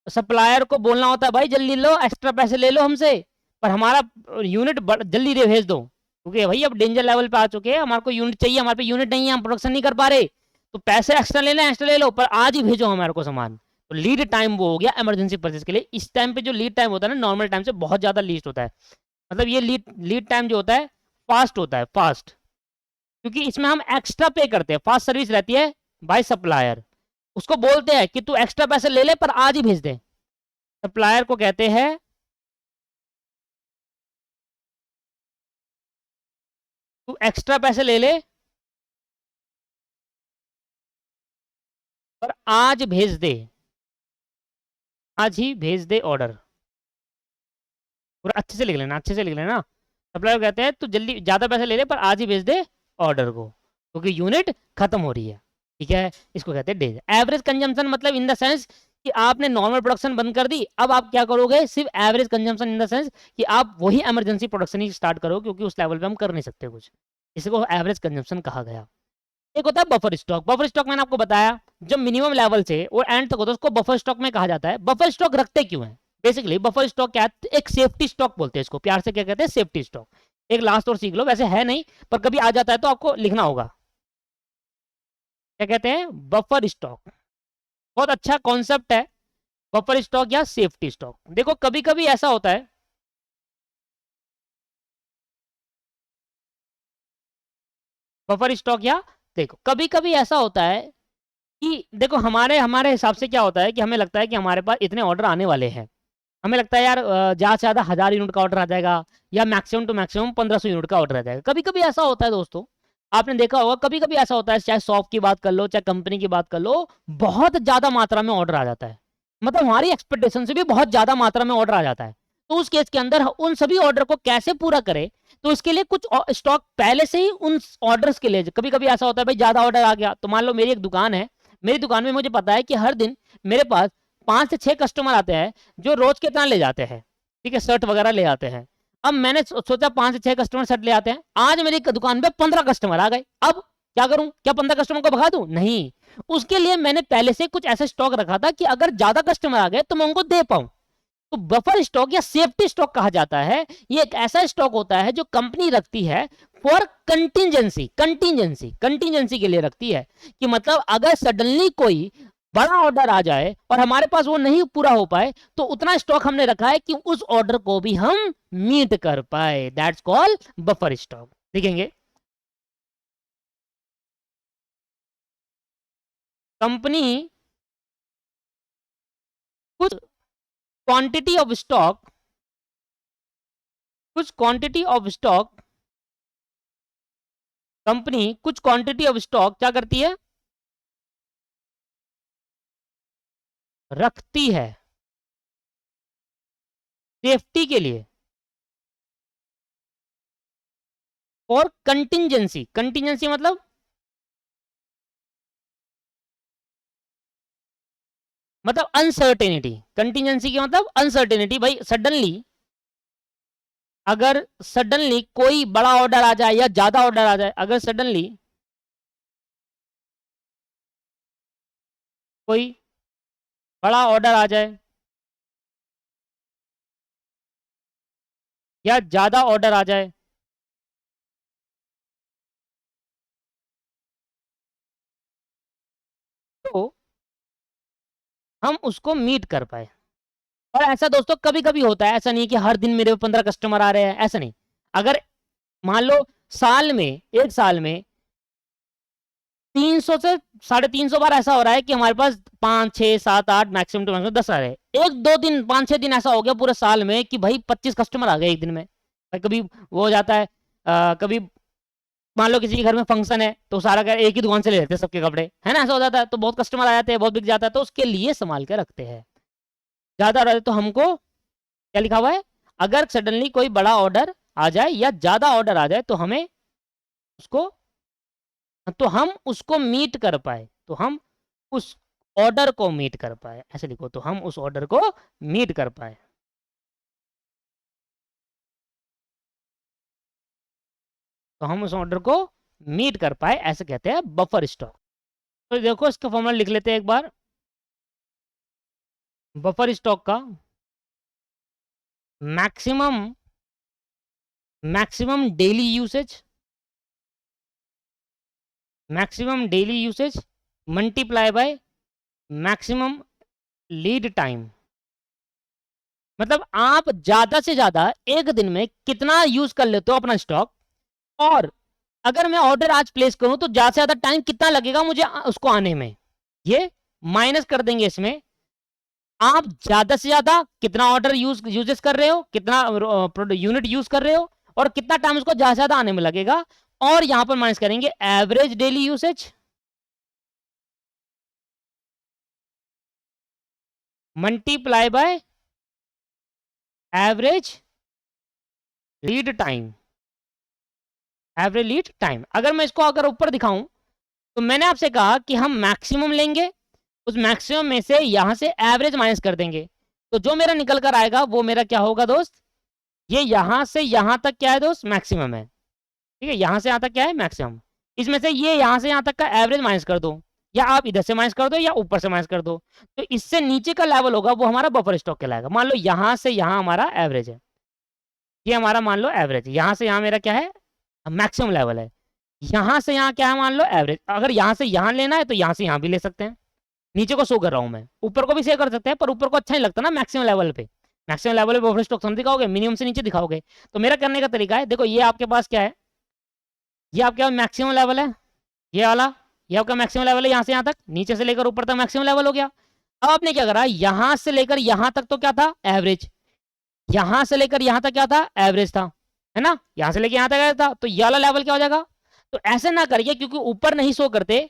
Speaker 1: सप्लायर को बोलना होता है भाई जल्दी लो, एक्स्ट्रा पैसे ले लो हमसे, पर हमारा यूनिट जल्दी दे भेज दो, क्योंकि भाई अब डेंजर लेवल पे आ चुके हैं, हमारे को यूनिट चाहिए, हमारे पे यूनिट नहीं है, हम प्रोडक्शन नहीं कर पा रहे, तो पैसे एक्स्ट्रा ले लें, एक्स्ट्रा ले लो, पर आज ही भेजो हमारे को सामान। तो लीड टाइम वो हो गया इमरजेंसी परचेज के लिए। इस टाइम पे जो लीड टाइम होता है ना, नॉर्मल टाइम से बहुत ज्यादा लीस्ट होता है, मतलब ये लीड टाइम जो होता है फास्ट होता है, फास्ट, क्योंकि इसमें हम एक्स्ट्रा पे करते हैं, फास्ट सर्विस रहती है बाय सप्लायर, उसको बोलते हैं कि तू एक्स्ट्रा पैसे ले ले पर आज ही भेज दे। सप्लायर को कहते हैं तू एक्स्ट्रा पैसे ले ले पर आज भेज दे, आज ही भेज दे ऑर्डर। पूरा अच्छे से लिख लेना, अच्छे से लिख लेना। सप्लायर कहते हैं तू जल्दी ज्यादा पैसे ले ले पर आज ही भेज दे ऑर्डर को, क्योंकि यूनिट खत्म हो रही है। ठीक है, इसको कहते हैं डेज। एवरेज कंजम्पशन मतलब इन द सेंस कि आपने नॉर्मल प्रोडक्शन बंद कर दी, अब आप क्या करोगे, सिर्फ average consumption in the sense कि आप वही इमरजेंसी प्रोडक्शन ही स्टार्ट करो, क्योंकि उस लेवल पे हम कर नहीं सकते कुछ, इसको एवरेज कंजम्पशन कहा गया। एक होता है बफर स्टॉक। बफर स्टॉक मैंने आपको बताया जब मिनिमम लेवल से और एंड तक होता है उसको बफर स्टॉक में कहा जाता है। बफर स्टॉक रखते क्यों है? बेसिकली बफर स्टॉक क्या है, एक सेफ्टी स्टॉक बोलते हैं इसको, प्यार से क्या कहते हैं, सेफ्टी स्टॉक। एक लास्ट और सीख लो, वैसे है नहीं पर कभी आ जाता है तो आपको लिखना होगा। क्या कहते हैं? Buffer stock. बहुत अच्छा कॉन्सेप्ट है बफर स्टॉक या सेफ्टी स्टॉक। देखो कभी कभी ऐसा होता है, बफर स्टॉक या, देखो कभी कभी ऐसा होता है कि देखो हमारे हमारे हिसाब से क्या होता है कि हमें लगता है कि हमारे पास इतने ऑर्डर आने वाले हैं, हमें लगता है यार ज़्यादा से ज़्यादा 1000 यूनिट का ऑर्डर आ जाएगा, या मैक्सिमम टू मैक्सिमम 1500 यूनिट का ऑर्डर आ जाएगा। कभी कभी ऐसा होता है दोस्तों, आपने देखा होगा कभी कभी ऐसा होता है, चाहे शॉप की बात कर लो चाहे कंपनी की बात कर लो, बहुत ज़्यादा मात्रा में ऑर्डर आ जाता है, मतलब हमारी एक्सपेक्टेशन से भी बहुत ज़्यादा मात्रा में ऑर्डर आ जाता है। तो उस केस के अंदर उन सभी ऑर्डर को कैसे पूरा करें, तो इसके लिए कुछ स्टॉक पहले से ही उन ऑर्डर्स के लिए, कभी कभी ऐसा होता है भाई ज़्यादा ऑर्डर आ गया, तो मान लो मेरी एक दुकान है, मेरी दुकान में मुझे पता है कि हर दिन मेरे पास 5 से 6 कस्टमर आते हैं जो रोज के इतना ले जाते हैं, ठीक है, शर्ट वगैरह ले आते हैं। अब मैंने सोचा 5 से 6 कस्टमर शर्ट ले आते हैं, आज मेरी दुकान पे 15 कस्टमर आ गए, अब क्या करूं, क्या 15 कस्टमर को भगा दूं? नहीं, उसके लिए मैंने पहले से कुछ ऐसा स्टॉक रखा था कि अगर ज्यादा कस्टमर आ गए तो मैं उनको दे पाऊं। तो बफर स्टॉक या सेफ्टी स्टॉक कहा जाता है। ये एक ऐसा स्टॉक होता है जो कंपनी रखती है फॉर कंटिजेंसी, कंटिजेंसी कंटिजेंसी के लिए रखती है, कि मतलब अगर सडनली कोई बड़ा ऑर्डर आ जाए और हमारे पास वो नहीं पूरा हो पाए, तो उतना स्टॉक हमने रखा है कि उस ऑर्डर को भी हम मीट कर पाए, दैट्स कॉल्ड बफर स्टॉक। देखेंगे कंपनी कुछ क्वांटिटी ऑफ स्टॉक, कंपनी कुछ क्वांटिटी ऑफ स्टॉक क्या करती है, रखती है सेफ्टी के लिए, और कंटिजेंसी मतलब अनसर्टेनिटी, कंटिजेंसी की मतलब अनसर्टेनिटी। भाई सडनली, अगर सडनली कोई बड़ा ऑर्डर आ जाए या ज्यादा ऑर्डर आ जाए, अगर सडनली कोई बड़ा ऑर्डर आ जाए या ज्यादा ऑर्डर आ जाए, तो हम उसको मीट कर पाए। और ऐसा दोस्तों कभी कभी होता है, ऐसा नहीं कि हर दिन मेरे 15 कस्टमर आ रहे हैं, ऐसा नहीं। अगर मान लो साल में, एक साल में 300 से 350 बार ऐसा हो रहा है कि हमारे पास 5 6 7 8 मैक्सिमम टू मैक्सिमम 10 आ रहे हैं, एक दो दिन 5 6 दिन ऐसा हो गया पूरे साल में कि भाई 25 कस्टमर आ गए एक दिन में। भाई कभी वो हो जाता है, कभी मान लो किसी के घर में फंक्शन है तो सारा घर एक ही दुकान से ले लेते हैं सबके कपड़े, है ना, ऐसा हो जाता है, तो बहुत कस्टमर आ जाते हैं, बहुत बिक जाता है, तो उसके लिए संभाल के रखते हैं। ज्यादा ऑर्डर तो हमको क्या लिखा हुआ है, अगर सडनली कोई बड़ा ऑर्डर आ जाए या ज्यादा ऑर्डर आ जाए तो हमें उसको, तो हम उसको मीट कर पाए, तो हम उस ऑर्डर को मीट कर पाए, ऐसे लिखो, तो हम उस ऑर्डर को मीट कर पाए, तो हम उस ऑर्डर को मीट कर पाए, ऐसे कहते हैं बफर स्टॉक। तो देखो इसका फॉर्मूला लिख लेते हैं एक बार। बफर स्टॉक का maximum daily usage, multiply by maximum lead time. मतलब आप ज्यादा से ज्यादा एक दिन में कितना यूज कर लेते हो अपना स्टॉक, और अगर मैं ऑर्डर आज प्लेस करूं तो ज्यादा से ज्यादा टाइम कितना लगेगा मुझे उसको आने में, ये माइनस कर देंगे इसमें। आप ज्यादा से ज्यादा कितना ऑर्डर यूजेस कर रहे हो, कितना यूनिट यूज कर रहे हो, और कितना टाइम उसको ज्यादा से ज्यादा आने में लगेगा, और यहां पर माइनस करेंगे average daily usage multiply by average lead time, अगर मैं इसको अगर ऊपर दिखाऊं तो मैंने आपसे कहा कि हम मैक्सिमम लेंगे, उस मैक्सिमम में से यहां से एवरेज माइनस कर देंगे, तो जो मेरा निकल कर आएगा वो मेरा क्या होगा दोस्त, ये यहां से यहां तक क्या है दोस्त, मैक्सिमम है। ठीक है, यहां से यहां तक क्या है, मैक्सिमम। इसमें से ये यहां से यहां तक का एवरेज माइनस कर दो, या आप इधर से माइनस कर दो या ऊपर से माइनस कर दो, तो इससे नीचे का लेवल होगा वो हमारा बफर स्टॉक कहलाएगा। मान लो यहां से यहां हमारा एवरेज है, ये हमारा मान लो एवरेज, यहां से यहां मेरा क्या है, मैक्सिमम लेवल है, यहां से यहां क्या है मान लो एवरेज। अगर यहां से यहां लेना है तो यहां से यहां भी ले सकते हैं, नीचे को शो कर रहा हूं मैं, ऊपर को भी शेयर कर सकते हैं, पर ऊपर को अच्छा नहीं लगता ना मैक्सिमम लेवल पे। मैक्सिमम लेवल पे बफर स्टॉक समझ दिखाओगे, मिनिमम से नीचे दिखाओगे। तो मेरा करने का तरीका है, देखो ये आपके पास क्या है, ये आपके मैक्सिमम लेवल है, ये वाला, ये आपका मैक्सिमम लेवल है, यहाँ से यहाँ तक, नीचे से लेकर ऊपर तक मैक्सिमम लेवल हो गया। अब आपने क्या करा, यहां से लेकर यहां तक तो क्या था, एवरेज, यहां से लेकर यहां तक क्या था, एवरेज था, है ना, यहां से लेकर यहां तक था, तो ये वाला लेवल क्या हो जाएगा। तो ऐसे ना करिए, क्योंकि ऊपर नहीं शो करते,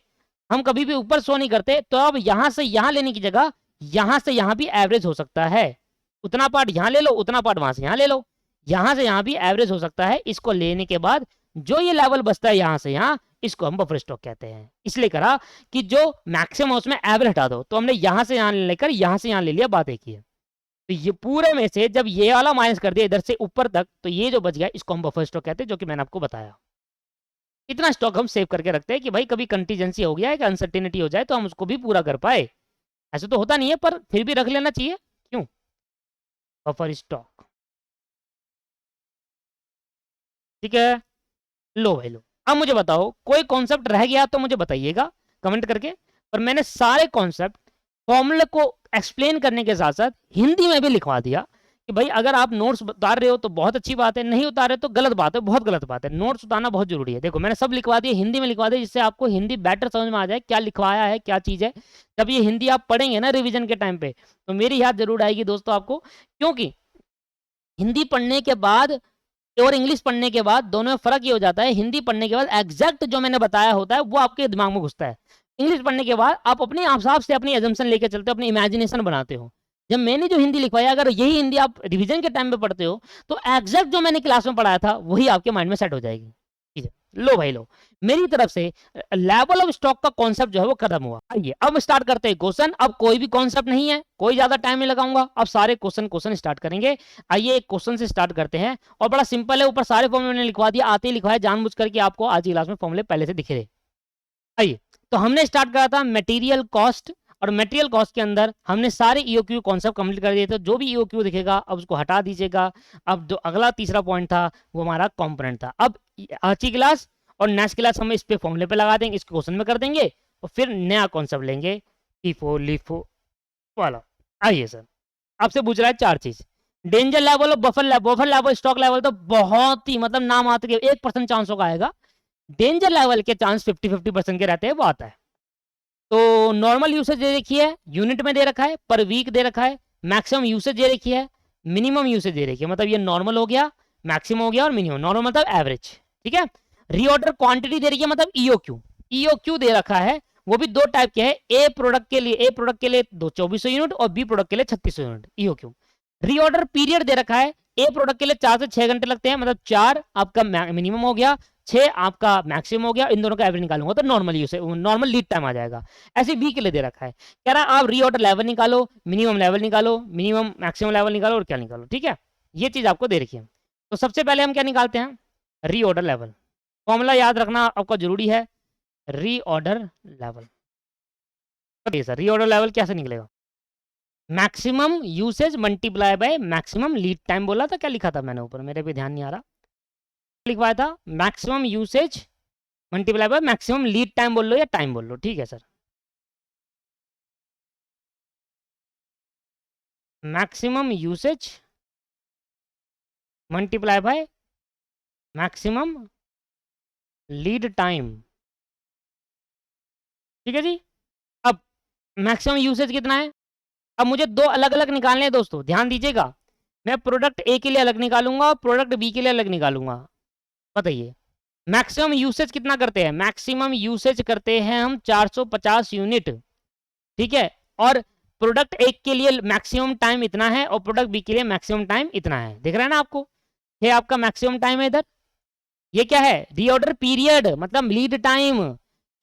Speaker 1: हम कभी भी ऊपर शो नहीं करते, तो अब यहां से यहां लेने की जगह यहां से यहां भी एवरेज हो सकता है, उतना पार्ट यहां ले लो, उतना पार्ट वहां से यहां ले लो, यहां से यहां भी एवरेज हो सकता है। इसको लेने के बाद जो ये लेवल बचता है यहां से यहां, इसको हम बफर स्टॉक कहते हैं। इसलिए करा कि जो मैक्सिमम है उसमें एवरेज हटा दो, तो हमने यहां से यहां लेकर यहां से यहां ले लिया, बात एक ही है। तो ये पूरे में से जब ये वाला माइनस कर दिया इधर से ऊपर तक, तो ये जो बच गया इसको हम बफर स्टॉक कहते हैं, जो कि मैंने आपको बताया। इतना स्टॉक हम सेव करके रखते हैं कि भाई कभी कंटीजेंसी हो गया है, कि अनसर्टेनिटी हो जाए तो हम उसको भी पूरा कर पाए। ऐसे तो होता नहीं है, पर फिर भी रख लेना चाहिए, क्यों, बफर स्टॉक। ठीक है, लो भाई लो। अब मुझे बताओ कोई कॉन्सेप्ट रह गया तो मुझे बताइएगा कमेंट करके, पर मैंने सारे कॉन्सेप्ट फॉर्मूले को एक्सप्लेन करने के साथ साथ हिंदी में भी लिखवा दिया, कि भाई अगर आप नोट्स उतार रहे हो तो बहुत अच्छी बात है, नहीं उतार रहे तो गलत बात है, बहुत गलत बात है। नोट्स उतारना बहुत जरूरी है। देखो मैंने सब लिखवा दिया, हिंदी में लिखवा दिया, जिससे आपको हिंदी बेटर समझ में आ जाए क्या लिखवाया है, क्या चीज़ है। जब ये हिंदी आप पढ़ेंगे ना रिविजन के टाइम पे, तो मेरी याद जरूर आएगी दोस्तों आपको, क्योंकि हिंदी पढ़ने के बाद और इंग्लिश पढ़ने के बाद दोनों में फर्क ये हो जाता है, हिंदी पढ़ने के बाद एग्जैक्ट जो मैंने बताया होता है वो आपके दिमाग में घुसता है। इंग्लिश पढ़ने के बाद आप अपने हिसाब से अपनी एजम्पशन लेके चलते हो, अपनी इमेजिनेशन बनाते हो। जब मैंने जो हिंदी लिखवाया, अगर यही हिंदी आप रिवीजन के टाइम पे पढ़ते हो, तो एग्जैक्ट जो मैंने क्लास में पढ़ाया था वही आपके माइंड में सेट हो जाएगी। ठीक है, लो भाई लो, मेरी तरफ से लेवल ऑफ स्टॉक का कॉन्सेप्ट जो है वो खत्म हुआ। आइए अब स्टार्ट करते हैं क्वेश्चन। अब कोई भी कॉन्सेप्ट नहीं है, कोई ज्यादा टाइम नहीं लगाऊंगा, अब सारे क्वेश्चन स्टार्ट करेंगे। आइए एक क्वेश्चन से स्टार्ट करते हैं, और बड़ा सिंपल है, ऊपर सारे फॉर्मूले मैंने लिखवा दिया, आते ही लिखवाया जानबूझ करके आपको आज की क्लास में फॉर्मूले पहले से दिख रहे। आइए, तो हमने स्टार्ट करा था मटेरियल कॉस्ट, और मटेरियल कॉस्ट के अंदर हमने सारे ईओक्यू कॉन्सेप्ट कंप्लीट कर दिए थे। जो भी ईओक्यू दिखेगा अब उसको हटा दीजिएगा। अब जो अगला तीसरा पॉइंट था वो हमारा कंपोनेंट था। अब आज की क्लास और नेक्स्ट क्लास हम इस पे फॉर्मूले पे लगा देंगे, इस क्वेश्चन में कर देंगे, और फिर नया कॉन्सेप्ट लेंगे टीफो लिफो वाला। आइए सर, आपसे पूछ रहा है चार चीज, डेंजर लेवल और बफर लेवल स्टॉक लेवल तो बहुत ही मतलब नाम आते के 1% चांस होगा आएगा। डेंजर लेवल के चांस 50-50% के रहते हैं, वो आता है। तो नॉर्मल यूसेज दे रखी है, यूनिट में दे रखा है, पर वीक दे रखा है, मैक्सिमम यूसेज दे रखी है, मिनिमम यूसेज दे रखी है। मतलब ये नॉर्मल हो गया, मैक्सिमम हो गया, और मिनिमम। नॉर्मल मतलब एवरेज, ठीक है। रीऑर्डर क्वांटिटी दे रखी है, मतलब ईओक्यू, ईओक्यू दे रखा है, वो भी दो टाइप के हैं। ए प्रोडक्ट के लिए 2400 यूनिट, और बी प्रोडक्ट के लिए 3600 यूनिट ईओक्यू। रीऑर्डर पीरियड दे रखा है, ए प्रोडक्ट के लिए 4 से 6 घंटे लगते हैं, मतलब 4 आपका मिनिमम हो गया, 6 आपका मैक्सिमम हो गया। इन दोनों का एवरेज निकालूंगा तो normal use normal lead time आ जाएगा। ऐसे बी के लिए दे रखा है, कह रहा है आप रीऑर्डर लेवल निकालो, मिनिमम लेवल निकालो, मिनिमम मैक्सिमम लेवल निकालो, और क्या निकालो, ठीक है। ये चीज आपको दे रखी है। तो सबसे पहले हम क्या निकालते हैं, रीऑर्डर लेवल। फॉर्मूला याद रखना आपका जरूरी है, reorder level. Sir reorder level कैसे निकलेगा, maximum usage multiply by maximum lead time. बोला था क्या लिखा था मैंने ऊपर, मेरे भी ध्यान नहीं आ रहा, लिखवाया था maximum usage multiply by maximum lead time बोल लो या टाइम बोल लो, ठीक है sir. Maximum usage multiply by maximum lead time, ठीक है जी। अब मैक्सिमम यूसेज कितना है, अब मुझे दो अलग अलग निकालने हैं दोस्तों, ध्यान दीजिएगा। मैं प्रोडक्ट ए के लिए अलग निकालूंगा और प्रोडक्ट बी के लिए अलग निकालूंगा। बताइए मैक्सिमम यूसेज कितना करते हैं, मैक्सिमम यूसेज करते हैं हम 450 यूनिट, ठीक है। और प्रोडक्ट एक के लिए मैक्सिमम टाइम इतना है, और प्रोडक्ट बी के लिए मैक्सिमम टाइम इतना है। दिख रहा है ना आपको, ये आपका मैक्सिमम टाइम है इधर। ये क्या है, रीऑर्डर पीरियड मतलब लीड टाइम।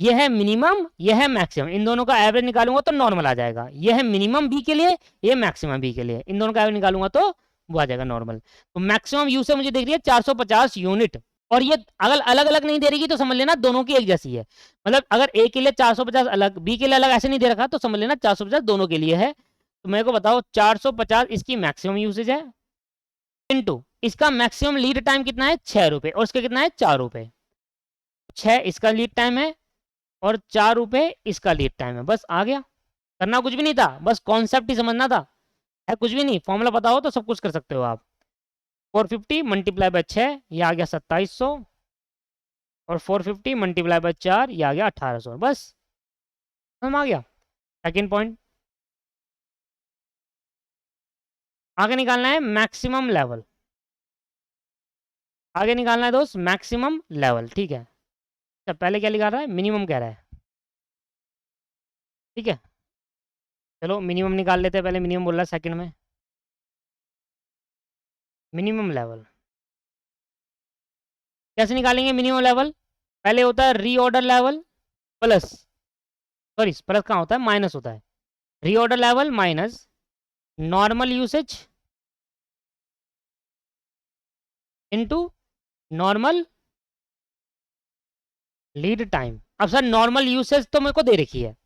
Speaker 1: ये है मिनिमम, ये है मैक्सिमम। इन दोनों का एवरेज निकालूंगा तो नॉर्मल आ जाएगा। ये है मिनिमम बी के लिए, ये मैक्सिमम बी के लिए। इन दोनों का एवरेज निकालूंगा तो वो आ जाएगा नॉर्मल। तो मैक्सिमम यूज से मुझे दिख रही है 450 यूनिट, और ये अगर अलग अलग नहीं दे रही तो समझ लेना दोनों की एक जैसी है। मतलब अगर ए के लिए 450 अलग, बी के लिए अलग ऐसे नहीं दे रखा, तो समझ लेना 450 दोनों के लिए है। तो मेरे को बताओ 450 इसकी मैक्सिमम यूसेज है, इनटू इसका मैक्सिमम लीड टाइम कितना है 6 रुपए, और इसका कितना है 4 रुपए। 6 इसका लीड टाइम है, और 4 रुपए इसका लीड टाइम है। बस आ गया, करना कुछ भी नहीं था, बस कॉन्सेप्ट ही समझना था, है कुछ भी नहीं। फॉर्मूला पता हो तो सब कुछ कर सकते हो आप। 450 मल्टीप्लाई बाय 6, ये आ गया 2700, और 450 मल्टीप्लाई बाय 4, ये आ गया 1800। बस समझ आ गया। सेकेंड पॉइंट आगे निकालना है मैक्सिमम लेवल, आगे निकालना है दोस्त मैक्सिमम लेवल, ठीक है। अच्छा पहले क्या लिखा रहा है, मिनिमम कह रहा है, ठीक है। चलो मिनिमम निकाल लेते हैं, पहले मिनिमम बोल रहा है सेकंड में। मिनिमम लेवल कैसे निकालेंगे मिनिमम लेवल, पहले होता है reorder level plus, sorry plus कहाँ होता है, माइनस होता है। Reorder level minus normal usage into normal lead time. अब सर नॉर्मल यूसेज तो मेरे को दे रखी है,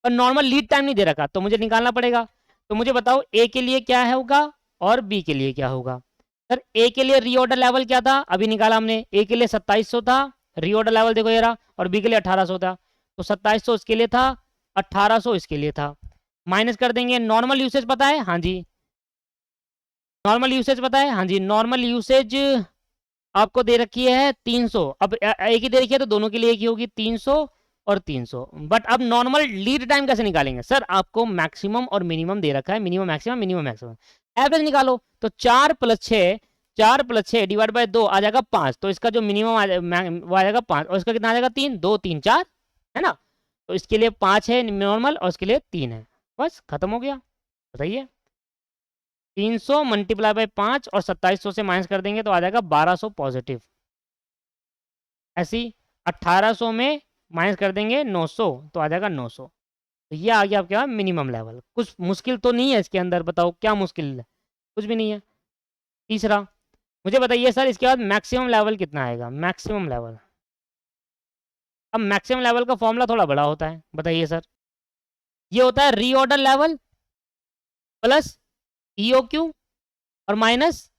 Speaker 1: पर नॉर्मल लीड टाइम नहीं दे रखा, तो मुझे निकालना पड़ेगा। तो मुझे बताओ ए के लिए क्या है होगा और बी के लिए क्या होगा। सर ए के लिए रीऑर्डर लेवल क्या था, अभी निकाला हमने, ए के लिए 2700 था रीऑर्डर लेवल, देखो ये रहा, और बी के लिए 1800 था। तो 2700 इसके लिए था, 1800 इसके लिए था। माइनस कर देंगे, नॉर्मल यूसेज पता है, हाँ जी, नॉर्मल यूसेज पता है, हाँ जी, नॉर्मल यूसेज आपको दे रखी है 300। अब एक ही दे रखी है तो दोनों के लिए एक ही होगी, 300 और 300। बट अब नॉर्मल लीड टाइम कैसे निकालेंगे सर? आपको मैक्सिमम और मिनिमम दे रखा है, minimum maximum, minimum maximum, average निकालो। तो 4 + 6, 4 + 6 डिवाइड बाय 2 आ जाएगा 5। तो इसका जो मिनिमम वो आ जाएगा 5, और इसका कितना आ जाएगा 3, 2 3 4, है ना? तो इसके लिए 5 है नॉर्मल और इसके लिए 3 है, बस खत्म हो गया। बताइए, 300 मल्टीप्लाई बाय 5 और 2700 से माइनस कर देंगे तो आ जाएगा 1200 पॉजिटिव। ऐसी 1800 में माइनस कर देंगे 900 तो आ जाएगा 900। तो ये आ गया आपके मिनिमम लेवल। कुछ मुश्किल तो नहीं है इसके अंदर, बताओ क्या मुश्किल है? कुछ भी नहीं है। तीसरा मुझे बताइए सर, इसके बाद मैक्सिमम लेवल कितना आएगा? मैक्सिमम लेवल, अब मैक्सिमम लेवल का फॉर्मूला थोड़ा बड़ा होता है, बताइए सर। ये होता है रीऑर्डर लेवल प्लस ईओक्यू और minus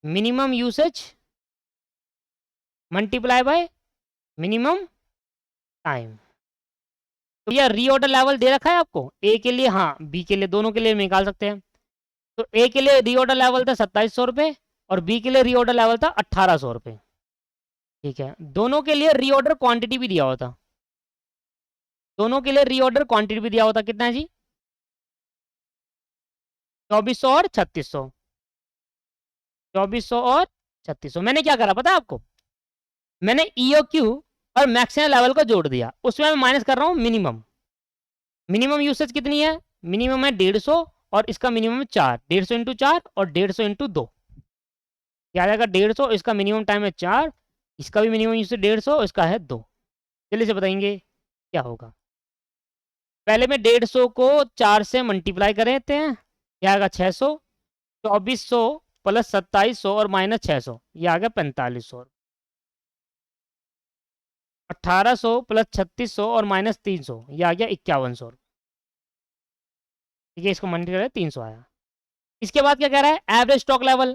Speaker 1: minimum usage multiply by minimum time. तो यह रीऑर्डर लेवल दे रखा है आपको ए के लिए, हाँ बी के लिए, दोनों के लिए निकाल सकते हैं। तो ए के लिए रीऑर्डर लेवल था 2700 रुपये और बी के लिए रीऑर्डर लेवल था 1800 रुपये। ठीक है, दोनों के लिए रीऑर्डर क्वांटिटी भी दिया हुआ था, दोनों के लिए रीऑर्डर क्वांटिटी भी दिया हुआ था। कितना है जी? 2400 और 3600, 2400 और 3600। मैंने क्या करा पता है आपको? मैंने ईओक्यू और मैक्सिमम लेवल को जोड़ दिया, उसमें मैं माइनस कर रहा हूँ मिनिमम। मिनिमम यूसेज कितनी है? मिनिमम है 150 और इसका मिनिमम है 4, 150 इंटू 4 और 150 इंटू 2, क्या आ जाएगा 150। इसका मिनिमम टाइम है 4, इसका भी मिनिमम यूसेज 150, इसका है 2। जल्दी से बताएंगे क्या होगा। पहले में 150 को 4 से मल्टीप्लाई कर देते हैं, क्या आएगा 600, 2400 प्लस 2700 और माइनस 600, ये आ गया 4500। 1800 प्लस 3600 और माइनस 300, ये आ गया 5100। ठीक है, इसको मल्टीप्लाई 300 आया। इसके बाद क्या कह रहा है? Average stock level.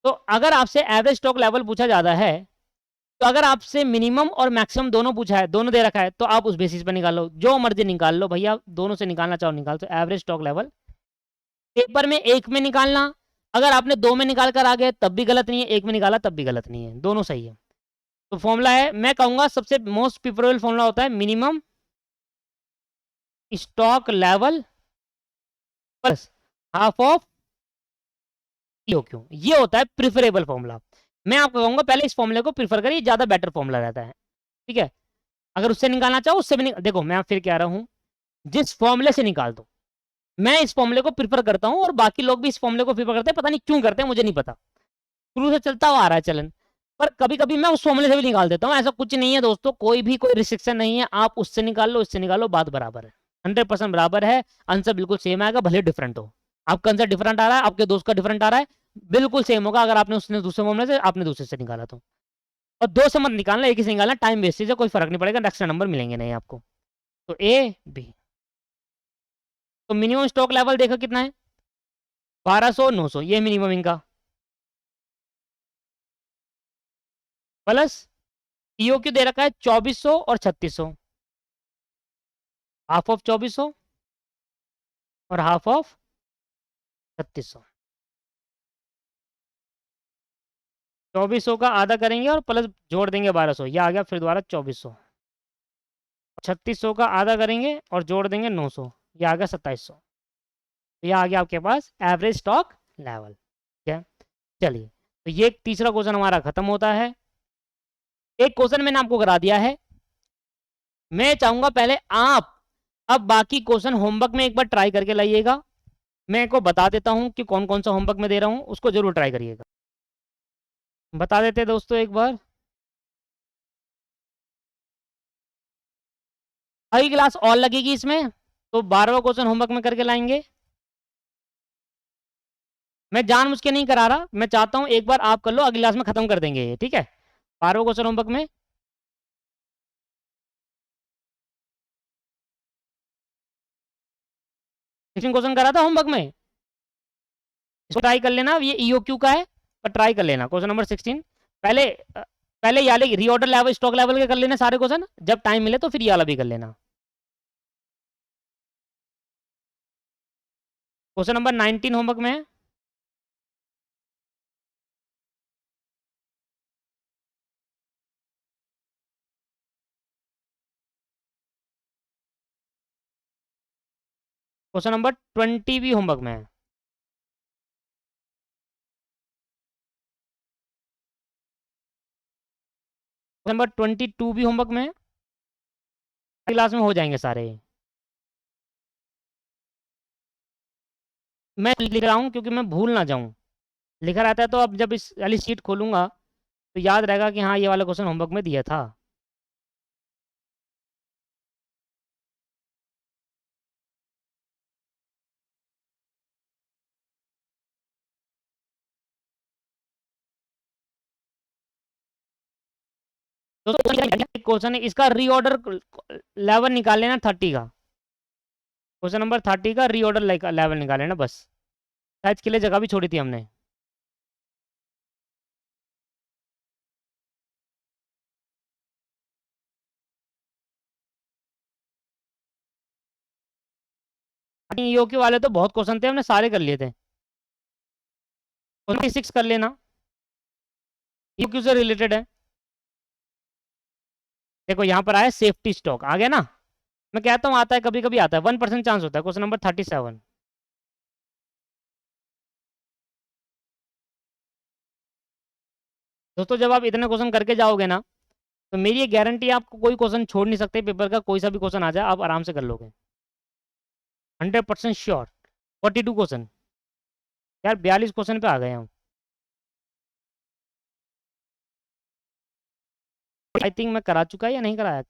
Speaker 1: तो अगर आपसे एवरेज स्टॉक लेवल पूछा जाता है, तो अगर आपसे मिनिमम और मैक्सिमम दोनों पूछा है, दोनों दे रखा है, तो आप उस बेसिस पर निकाल लो, जो मर्जी निकाल लो भैया, दोनों से निकालना चाहो निकाल। तो एवरेज स्टॉक लेवल पेपर में एक में निकालना, अगर आपने दो में निकाल कर आ गए तब भी गलत नहीं है, एक में निकाला तब भी गलत नहीं है, दोनों सही है। तो फॉर्मूला है, मैं कहूंगा सबसे मोस्ट प्रिफरेबल फॉर्मूला होता है minimum stock level plus half of EOQ. ये होता है प्रिफरेबल फॉर्मूला। मैं आपको कहूंगा पहले इस फॉर्मूले को प्रिफर करिए, ज्यादा बेटर फॉर्मूला रहता है। ठीक है, अगर उससे निकालना चाहो उससे भी देखो, मैं फिर कह रहा हूं जिस फॉर्मूले से निकाल दो, मैं इस फॉर्मूले को प्रिफर करता हूं और बाकी लोग भी इस फॉर्मूले को प्रिफर करते हैं, पता नहीं क्यों करते हैं, मुझे नहीं पता, शुरू से चलता हुआ आ रहा है चलन। पर कभी कभी मैं उस फॉर्मूले से भी निकाल देता हूं, ऐसा कुछ नहीं है दोस्तों, कोई भी कोई रिस्ट्रिक्शन नहीं है, आप उससे निकाल लो, इससे निकालो, बात बराबर है, 100% बराबर है, आंसर बिल्कुल सेम आएगा, भले डिफरेंट हो। आपका आंसर डिफरेंट आ रहा है, आपके दोस्त का डिफरेंट आ रहा है, बिल्कुल सेम होगा अगर आपने उसने दूसरे फॉर्मूले से, आपने दूसरे से निकाला तो। और दो से मत निकालना, एक ही से निकालना, टाइम वेस्टेज है, कोई फर्क नहीं पड़ेगा, नेक्स्ट नंबर मिलेंगे नहीं आपको। तो ए बी। तो मिनिमम स्टॉक लेवल देखो कितना है, 1200 900, ये मिनिमम इनका, प्लस ईओक्यू दे रखा है 2400 और 3600, हाफ ऑफ 2400 और हाफ ऑफ 3600। 2400 का आधा करेंगे और प्लस जोड़ देंगे 1200, यह आ गया फिर दोबारा 2400। 3600 का आधा करेंगे और जोड़ देंगे 900, यह आ गया 2700। तो यह आ गया आपके पास एवरेज स्टॉक लेवल। ठीक है, चलिए, तो ये तीसरा क्वेश्चन हमारा खत्म होता है। एक क्वेश्चन मैंने आपको करा दिया है, मैं चाहूंगा पहले आप अब बाकी क्वेश्चन होमवर्क में एक बार ट्राई करके लाइएगा। मैं को बता देता हूं कि कौन कौन सा होमवर्क में दे रहा हूं, उसको जरूर ट्राई करिएगा। बता देते दोस्तों एक बार, अगली क्लास और लगेगी इसमें, तो 12वां क्वेश्चन होमवर्क में करके लाएंगे। मैं जानबूझ के नहीं करा रहा, मैं चाहता हूं एक बार आप कर लो, अगली क्लास में खत्म कर देंगे ये। ठीक है, 12वां क्वेश्चन होमवर्क में, क्वेश्चन करा था होमवर्क में, इसको ट्राई कर लेना, ये ईओक्यू का है, पर ट्राई कर लेना क्वेश्चन नंबर 16। पहले पहले ये वाले रीऑर्डर लेवल स्टॉक लेवल के कर लेना सारे क्वेश्चन, जब टाइम मिले तो फिर ये वाला भी कर लेना। क्वेश्चन नंबर 19 होमवर्क में है। क्वेश्चन नंबर 20 भी होमवर्क में है। क्वेश्चन नंबर 22 भी होमवर्क में है। क्लास में हो जाएंगे सारे। मैं लिख रहा हूँ क्योंकि मैं भूल ना जाऊँ। लिखा रहता है तो अब जब इस वाली शीट खोलूंगा तो याद रहेगा कि हाँ ये वाला क्वेश्चन होमवर्क में दिया था। दोस्तों क्वेश्चन है इसका रीऑर्डर लेवल निकाल लेना 30 का। क्वेश्चन नंबर 30 का रीऑर्डर लेवल निकाल लेना बस। साइज के लिए जगह भी छोड़ी थी हमने। ईओक्यू वाले तो बहुत क्वेश्चन थे, हमने सारे कर लिए थे। 26 कर लेना, ईओक्यू से रिलेटेड है। देखो यहाँ पर आया सेफ्टी स्टॉक आ गया ना। मैं कहता हूँ आता है, कभी कभी आता है, 1% चांस होता है। Question number 37। दोस्तों जब आप इतने क्वेश्चन करके जाओगे ना तो मेरी ये गारंटी है आपको कोई क्वेश्चन छोड़ नहीं सकते पेपर का। कोई सा भी क्वेश्चन आ जाए आप आराम से कर लोगे, 100% श्योर। 42 क्वेश्चन यार, 42 क्वेश्चन पे आ गए हम। आई थिंक मैं करा चुका है या नहीं कराया।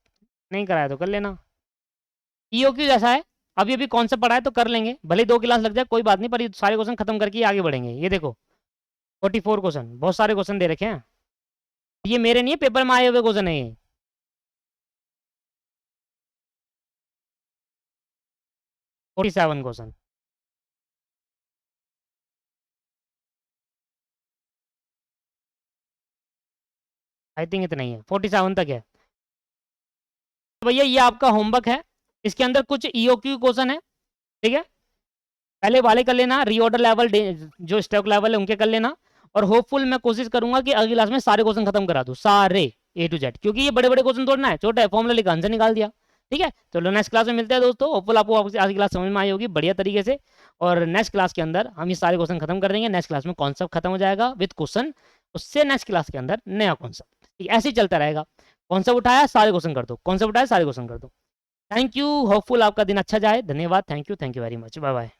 Speaker 1: नहीं कराया तो कर लेना। ईओक्यू जैसा है, अभी अभी कौन सा पढ़ा है तो कर लेंगे, भले 2 क्लास लग जाए कोई बात नहीं, पर ये सारे क्वेश्चन खत्म करके ही आगे बढ़ेंगे। ये देखो 44 क्वेश्चन, बहुत सारे क्वेश्चन दे रखे हैं। ये मेरे नहीं है, पेपर में आए हुए क्वेश्चन है ये। 47 क्वेश्चन। आई थिंक इतना ही है, 47 तक है। तो भैया ये आपका होमवर्क है, इसके अंदर कुछ ईओक्यू क्वेश्चन है, ठीक है। पहले वाले कर लेना, रीऑर्डर लेवल जो स्टॉक लेवल है उनके कर लेना। और होपफुल मैं कोशिश करूंगा कि अगली क्लास में सारे क्वेश्चन खत्म करा दूं, सारे A to Z, क्योंकि ये बड़े बड़े क्वेश्चन तोड़ना है, छोटा है फॉर्मूला लिखा आंसर निकाल दिया। ठीक है, चलो नेक्स्ट क्लास में मिलते हैं दोस्तों। होपफुल आपको आज की क्लास समझ में आई होगी बढ़िया तरीके से। और नेक्स्ट क्लास के अंदर हम ये सारे क्वेश्चन खत्म कर देंगे। नेक्स्ट क्लास में कॉन्सेप्ट खत्म हो जाएगा विद क्वेश्चन, उससे नेक्स्ट क्लास के अंदर नया कॉन्सेप्ट, ऐसे ही चलता रहेगा। कॉन्सेप्ट उठाया सारे क्वेश्चन कर दो, कॉन्सेप्ट उठाया सारे क्वेश्चन कर दो। थैंक यू, होपफुल आपका दिन अच्छा जाए। धन्यवाद, thank you very much, bye bye.